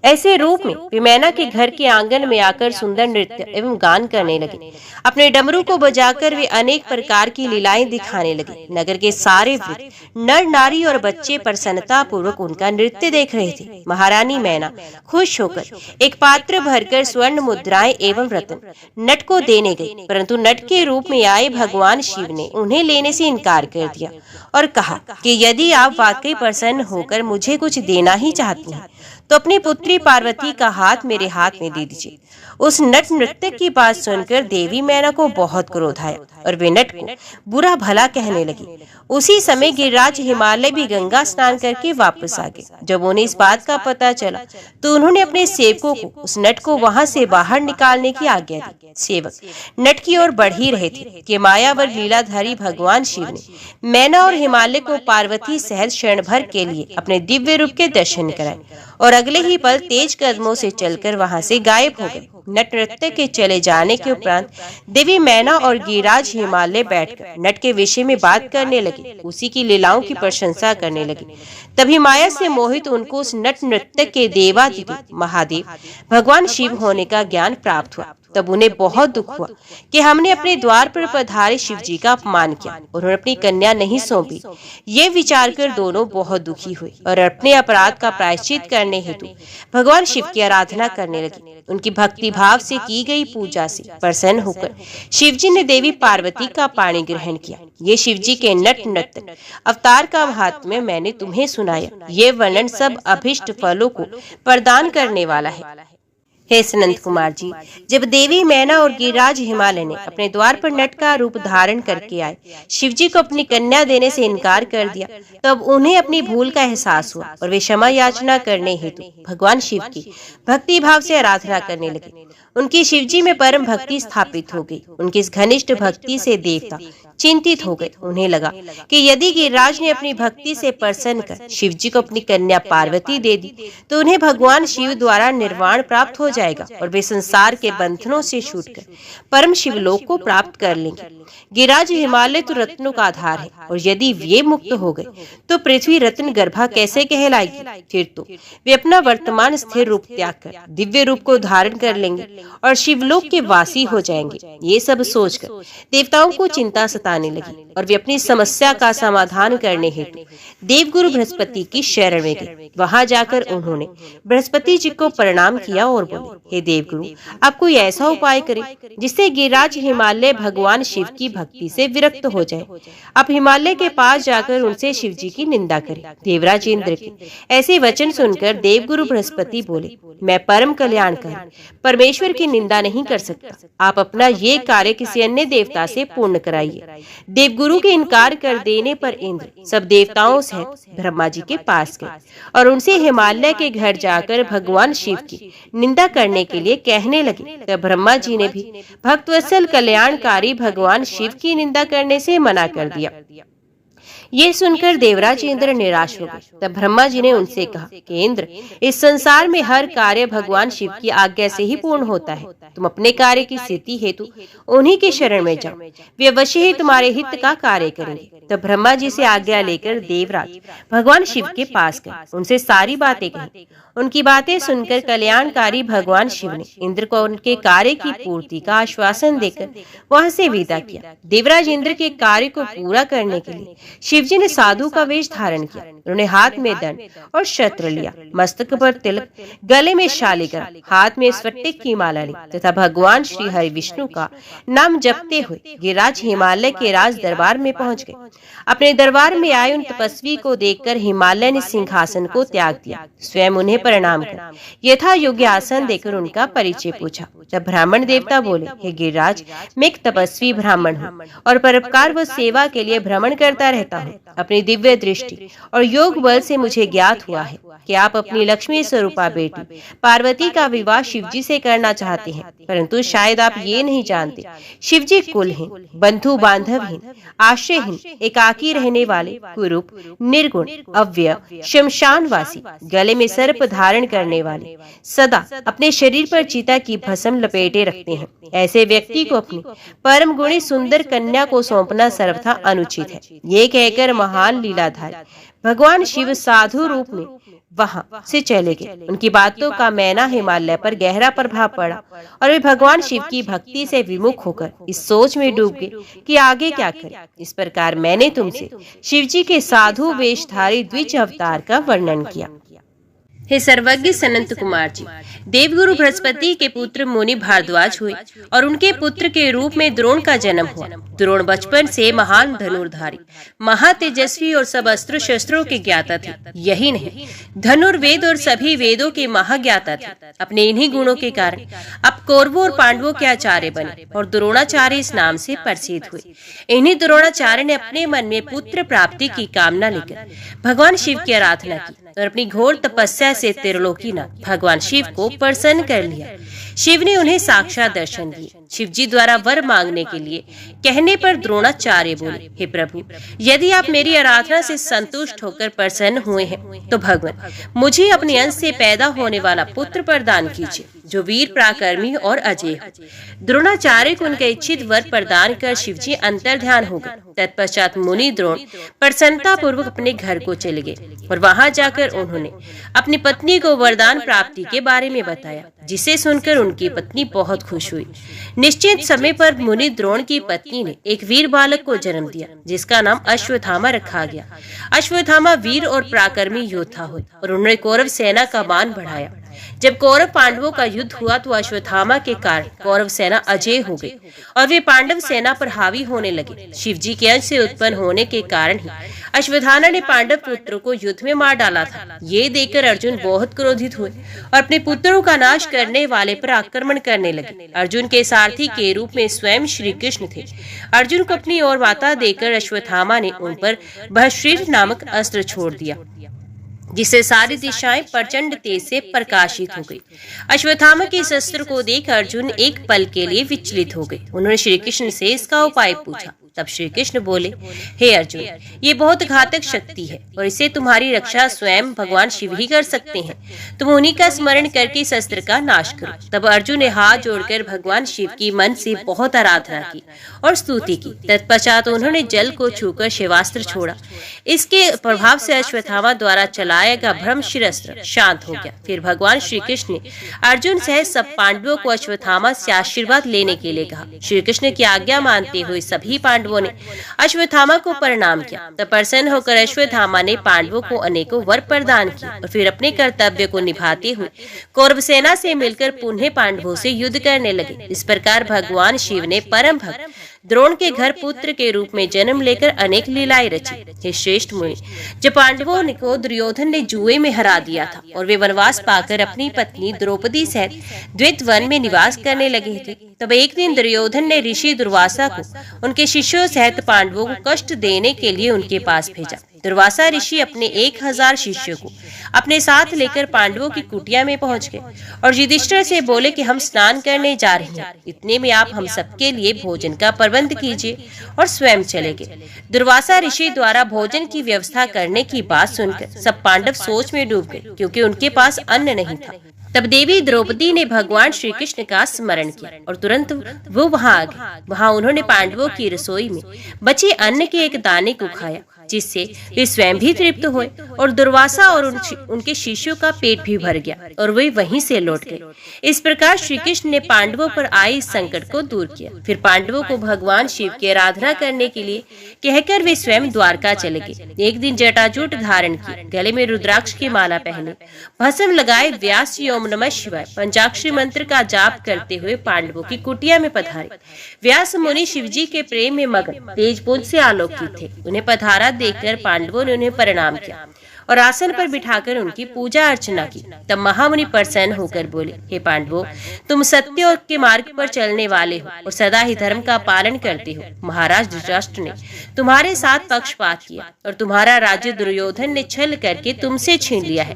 ऐसे रूप में वे मैना के घर के आंगन में आकर सुंदर नृत्य एवं गान करने लगे। अपने डमरू को बजाकर वे अनेक प्रकार की लीलाएं दिखाने लगे। नगर के सारे वृद्ध, नर नारी और बच्चे प्रसन्नता पूर्वक उनका नृत्य देख रहे थे। महारानी मैना खुश होकर एक पात्र भरकर स्वर्ण मुद्राएं एवं रत्न नट को देने गई, परंतु नट के रूप में आए भगवान शिव ने उन्हें लेने से इनकार कर दिया और कहा कि यदि आप वाकई प्रसन्न होकर मुझे कुछ देना ही चाहती हैं तो अपनी पुत्री पार्वती का हाथ मेरे हाथ में दे दीजिए। उस नट नृत्य की बात सुनकर देवी मैना को बहुत क्रोध आया और वे नट को बुरा भला कहने लगी। उसी समय गिरिराज हिमालय भी गंगा स्नान करके वापस आ गए। जब उन्हें इस बात का पता चला तो उन्होंने अपने सेवकों को उस नट को वहां से बाहर निकालने की आज्ञा दी। सेवक नट की ओर बढ़ ही रहे थे कि मायावर लीलाधारी भगवान शिव ने मैना और हिमालय को पार्वती सहित क्षण भर के लिए अपने दिव्य रूप के दर्शन कराए और अगले ही पल तेज कदमों से चलकर वहां से गायब हो गए। नट नृत्य के चले जाने के उपरांत देवी मैना और गिरिराज हिमालय बैठकर नट के विषय में बात करने लगे, उसी की लीलाओं की प्रशंसा करने लगे। तभी माया से मोहित उनको उस नट नृत्य के देवादिदेव महादेव भगवान शिव होने का ज्ञान प्राप्त हुआ। तब उन्हें बहुत दुख हुआ कि हमने अपने द्वार पर पधारे शिव जी का अपमान किया और उन्हें अपनी कन्या नहीं सौंपी। ये विचार कर दोनों बहुत दुखी हुए और अपने अपराध का प्रायश्चित करने हेतु भगवान शिव की आराधना करने लगे। उनकी भक्ति भाव से की गई पूजा से प्रसन्न होकर शिव जी ने देवी पार्वती का पाणी ग्रहण किया। ये शिव जी के नट नृत्य अवतार का महात्म्य मैंने तुम्हें सुनाया। ये वर्णन सब अभिष्ट फलों को प्रदान करने वाला है। हे सनंद कुमार जी, जब देवी मैना और गिरिराज हिमालय ने अपने द्वार पर नट का रूप धारण करके आए, शिव जी को अपनी कन्या देने से इनकार कर दिया, तब उन्हें अपनी भूल का एहसास हुआ और वे क्षमा याचना करने हेतु भगवान शिव की भक्ति भाव से आराधना करने लगे। उनकी शिव जी में परम भक्ति स्थापित हो गई। उनकी इस घनिष्ठ भक्ति से देवता चिंतित हो गए। उन्हें लगा कि यदि गिरिराज ने अपनी भक्ति से प्रसन्न कर शिव जी को अपनी कन्या पार्वती दे दी तो उन्हें भगवान शिव द्वारा निर्वाण प्राप्त हो जाएगा और वे संसार के बंधनों से छूटकर परम शिवलोक को प्राप्त कर लेंगे। गिरिराज हिमालय तो रत्नों का आधार है और यदि वे मुक्त हो गए तो पृथ्वी रत्न गर्भा कैसे कहलाएगी। फिर तो वे अपना वर्तमान स्थिर रूप त्याग कर दिव्य रूप को धारण कर लेंगे और शिवलोक के वासी हो जाएंगे। ये सब सोचकर देवताओं को चिंता सताने लगी और वे अपनी समस्या का समाधान करने हेतु देवगुरु बृहस्पति की शरण में गए। वहां जाकर उन्होंने बृहस्पति जी को प्रणाम किया और बोले, हे देवगुरु, आप कोई ऐसा उपाय करें जिससे गिरिराज हिमालय भगवान शिव की भक्ति से विरक्त हो जाए। आप हिमालय के पास जाकर उनसे शिव जी की निंदा करें। देवराज इंद्र के ऐसे वचन सुनकर देवगुरु बृहस्पति बोले, मैं परम कल्याणकारी परमेश्वर की निंदा नहीं कर सकता। आप अपना ये कार्य किसी अन्य देवता से पूर्ण कराइए। देवगुरु के इनकार कर देने पर इंद्र सब देवताओं सहित ब्रह्मा जी के पास गए और उनसे हिमालय के घर जाकर भगवान शिव की निंदा करने के लिए कहने लगे। तब ब्रह्मा जी ने भी भक्तवत्सल कल्याणकारी भगवान शिव की निंदा करने से मना कर दिया। ये सुनकर देवराज इंद्र निराश हो गए। तब ब्रह्मा जी ने उनसे कहा कि इंद्र, इस संसार में हर कार्य भगवान शिव की आज्ञा से ही पूर्ण होता है। तुम अपने कार्य की सिद्धि हेतु उन्हीं के शरण में जाओ, वे अवश्य ही तुम्हारे हित का कार्य करेंगे। तब ब्रह्मा जी से आज्ञा लेकर देवराज भगवान शिव के पास गए, उनसे सारी बातें कही। उनकी बातें सुनकर कल्याणकारी भगवान शिव ने इंद्र को उनके कार्य की पूर्ति का आश्वासन देकर वहां से विदा किया। देवराज इंद्र के कार्य को पूरा करने के लिए शिवजी ने साधु का वेश धारण किया। उन्होंने हाथ में दंड और शस्त्र लिया, मस्तक पर तिलक, गले में शालिग्राम, हाथ में स्फटिक की माला ली तथा भगवान श्री हरि विष्णु का नाम जपते हुए गिरिराज हिमालय के राज दरबार में पहुंच गए। अपने दरबार में आए उन तपस्वी को देखकर हिमालय ने सिंहासन को त्याग दिया, स्वयं उन्हें प्रणाम कर यथा योग्य आसन देकर उनका परिचय पूछा। तब ब्राह्मण देवता बोले, हे गिरिराज, मैं एक तपस्वी ब्राह्मण हूँ और परोपकार व सेवा के लिए भ्रमण करता रहता हूँ। अपनी दिव्य दृष्टि और योग बल से मुझे ज्ञात हुआ है कि आप अपनी लक्ष्मी स्वरूपा बेटी पार्वती का विवाह शिवजी से करना चाहते हैं, परंतु शायद आप ये नहीं जानते, शिवजी कुलहीन, बंधु बांधवहीन, आश्रयहीन, एकाकी रहने वाले, कुरूप, निर्गुण, अव्यय, शमशानवासी, गले में सर्प धारण करने वाले, सदा अपने शरीर पर चिता की भस्म लपेटे रखते हैं। ऐसे व्यक्ति को अपनी परम गुणी सुंदर कन्या को सौंपना सर्वथा अनुचित है। ये कहकर महान लीलाधारी भगवान शिव साधु रूप में वहां से चले गए। उनकी बातों का मैना हिमालय पर गहरा प्रभाव पड़ा और वे भगवान शिव की भक्ति से विमुख होकर इस सोच में डूब गए कि आगे क्या करें। इस प्रकार मैंने तुमसे शिवजी के साधु वेशधारी द्विज अवतार का वर्णन किया। हे सर्वज्ञ सनंत कुमार जी, देवगुरु बृहस्पति के पुत्र मुनि भारद्वाज हुए और उनके पुत्र के रूप में द्रोण का जन्म हुआ। द्रोण बचपन से महान धनुर्धारी, महातेजस्वी और सब अस्त्र शस्त्रों के ज्ञाता थे। यही नहीं, धनुर्वेद और सभी वेदों के महाज्ञाता थे। अपने इन्हीं गुणों के कारण अब कौरवों और पांडवों के आचार्य बने और द्रोणाचार्य इस नाम से प्रसिद्ध हुए। इन्हीं द्रोणाचार्य ने अपने मन में पुत्र प्राप्ति की कामना लेकर भगवान शिव की आराधना की और अपनी घोर तपस्या से त्रिलोकीनाथ भगवान शिव को प्रसन्न कर लिया। शिव ने उन्हें साक्षात दर्शन दिए। शिव जी द्वारा वर मांगने के लिए कहने पर द्रोणाचार्य बोले, हे प्रभु, यदि आप मेरी आराधना से संतुष्ट होकर प्रसन्न हुए हैं तो भगवान मुझे अपने अंश से पैदा होने वाला पुत्र प्रदान कीजिए, जो वीर पराक्रमी और अजय हो। द्रोणाचार्य को उनके इच्छित वर प्रदान कर शिवजी अंतर ध्यान हो गए। तत्पश्चात मुनि द्रोण प्रसन्नता पूर्वक अपने घर को चले गए और वहां जाकर उन्होंने अपनी पत्नी को वरदान प्राप्ति के बारे में बताया, जिसे सुनकर उनकी पत्नी बहुत खुश हुई। निश्चित समय पर मुनि द्रोण की पत्नी ने एक वीर बालक को जन्म दिया, जिसका नाम अश्वत्थामा रखा गया। अश्वत्थामा वीर और पराक्रमी योद्धा हुए और उन्होंने कौरव सेना का मान बढ़ाया। जब कौरव पांडवों का युद्ध हुआ तो अश्वत्थामा के कारण कौरव सेना अजय हो गई और वे पांडव सेना पर हावी होने लगे। शिवजी के अंश से उत्पन्न होने के कारण ही अश्वत्थामा ने पांडव पुत्रों को युद्ध में मार डाला था। ये देखकर अर्जुन बहुत क्रोधित हुए और अपने पुत्रों का नाश करने वाले पर आक्रमण करने लगे। अर्जुन के सारथी के रूप में स्वयं श्री कृष्ण थे। अर्जुन को अपनी ओर वाता देकर अश्वत्थामा ने उन पर बहश्रीर नामक अस्त्र छोड़ दिया, जिससे सारी दिशाएं प्रचंड तेज से प्रकाशित हो गई। अश्वत्थामा के इस अस्त्र को देख अर्जुन एक पल के लिए विचलित हो गए। उन्होंने श्री कृष्ण से इसका उपाय पूछा। तब श्री कृष्ण बोले, हे अर्जुन, ये बहुत घातक शक्ति है और इसे तुम्हारी रक्षा स्वयं भगवान शिव ही कर सकते हैं। तुम उन्हीं का स्मरण करके इस अस्त्र का नाश करो। तब अर्जुन ने हाथ जोड़कर भगवान शिव की मन से बहुत आराधना की और स्तुति की। तत्पश्चात उन्होंने जल को छूकर शिवास्त्र छोड़ा। इसके प्रभाव से अश्वत्थामा द्वारा चलाया गया ब्रह्मशिर अस्त्र शांत हो गया। फिर भगवान श्री कृष्ण ने अर्जुन सहित सब पांडवों को अश्वत्थामा से आशीर्वाद लेने के लिए कहा। श्री कृष्ण की आज्ञा मानते हुए सभी पांडवों ने अश्वत्थामा को प्रणाम किया। तब प्रसन्न होकर अश्वत्थामा ने पांडवों को अनेकों वर प्रदान किए और फिर अपने कर्तव्य को निभाते हुए कौरव सेना से मिलकर पुनः पांडवों से युद्ध करने लगे। इस प्रकार भगवान शिव ने परम भक्त द्रोण के घर पुत्र के रूप में जन्म लेकर अनेक लीलाएं रची। हे श्रेष्ठ मुनि, जब पांडवों को दुर्योधन ने जुए में हरा दिया था और वे वनवास पाकर अपनी पत्नी द्रौपदी सहित द्वैत वन में निवास करने लगे थे, तब एक दिन दुर्योधन ने ऋषि दुर्वासा को उनके शिष्यों सहित पांडवों को कष्ट देने के लिए उनके पास भेजा। दुर्वासा ऋषि अपने 1000 शिष्यों को अपने साथ लेकर पांडवों की कुटिया में पहुंच गए और युधिष्ठिर से बोले कि हम स्नान करने जा रहे हैं, इतने में आप हम सबके लिए भोजन का प्रबंध कीजिए, और स्वयं चले गए। दुर्वासा ऋषि द्वारा भोजन की व्यवस्था करने की बात सुनकर सब पांडव सोच में डूब गए, क्योंकि उनके पास अन्न नहीं था। तब देवी द्रौपदी ने भगवान श्री कृष्ण का स्मरण किया और तुरंत वो वहां आ गए। वहां उन्होंने पांडवों की रसोई में बचे अन्न के एक दाने को खाया, जिससे वे स्वयं भी तृप्त हुए और दुर्वासा और उनके शिष्यों का पेट भी भर गया और वे वहीं से लौट गए। इस प्रकार श्री कृष्ण ने पांडवों पर आए इस संकट को दूर किया। फिर पांडवों को भगवान शिव की आराधना करने के लिए कहकर वे स्वयं द्वारका चले गए। एक दिन जटाजूट धारण किए, गले में रुद्राक्ष की माला पहने, भस्म लगाए, व्यास जी ओम नमः शिवाय पंचाक्षरी मंत्र का जाप करते हुए पांडवों की कुटिया में पधारे। व्यास मुनि शिवजी के प्रेम में मगन तेज पुंज से आलोकित थे। उन्हें पधारा देखकर पांडवों ने उन्हें प्रणाम किया और आसन पर बिठाकर उनकी पूजा अर्चना की। तब महामुनि प्रसन्न होकर बोले, हे पांडवों, तुम सत्य और के मार्ग पर चलने वाले हो और सदा ही धर्म का पालन करते हो। महाराज धृतराष्ट्र ने तुम्हारे साथ पक्षपात किया और तुम्हारा राज्य दुर्योधन ने छल करके तुमसे छीन लिया है।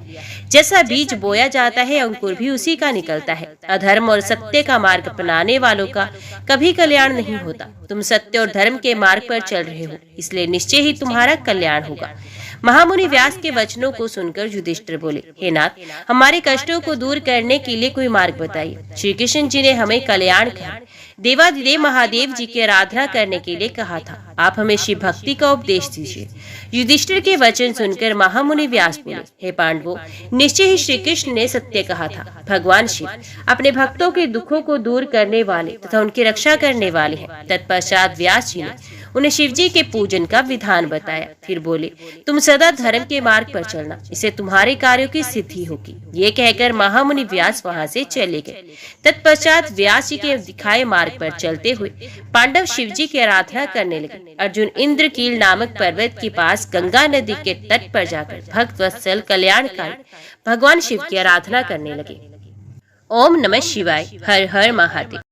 जैसा बीज बोया जाता है, अंकुर भी उसी का निकलता है। अधर्म और सत्य का मार्ग अपनाने वालों का कभी कल्याण नहीं होता। तुम सत्य और धर्म के मार्ग पर चल रहे हो, इसलिए निश्चय ही तुम्हारा कल्याण होगा। महामुनि व्यास के वचनों को सुनकर युधिष्ठिर बोले, हे नाथ, हमारे कष्टों को दूर करने के लिए कोई मार्ग बताइए। श्री कृष्ण जी ने हमें कल्याण कर देवादिदेव महादेव जी की आराधना करने के लिए कहा था। आप हमें शिव भक्ति का उपदेश दीजिए। युधिष्ठिर के वचन सुनकर महामुनि व्यास बोले, हे पांडवों, निश्चय ही श्री कृष्ण ने सत्य कहा था। भगवान शिव अपने भक्तों के दुखों को दूर करने वाले तथा उनकी रक्षा करने वाले हैं। तत्पश्चात व्यास जी ने उन्हें शिवजी के पूजन का विधान बताया। फिर बोले, तुम सदा धर्म के मार्ग पर चलना, इससे तुम्हारे कार्यों की सिद्धि होगी। ये कहकर महामुनि व्यास वहां से चले गए। तत्पश्चात व्यास जी के दिखाए मार्ग पर चलते हुए पांडव शिवजी की आराधना करने लगे। अर्जुन इंद्रकील नामक पर्वत के पास गंगा नदी के तट पर जाकर भक्त वत्सल कल्याणकारी भगवान शिव की आराधना करने लगे। ओम नमः शिवाय। हर हर महादेव।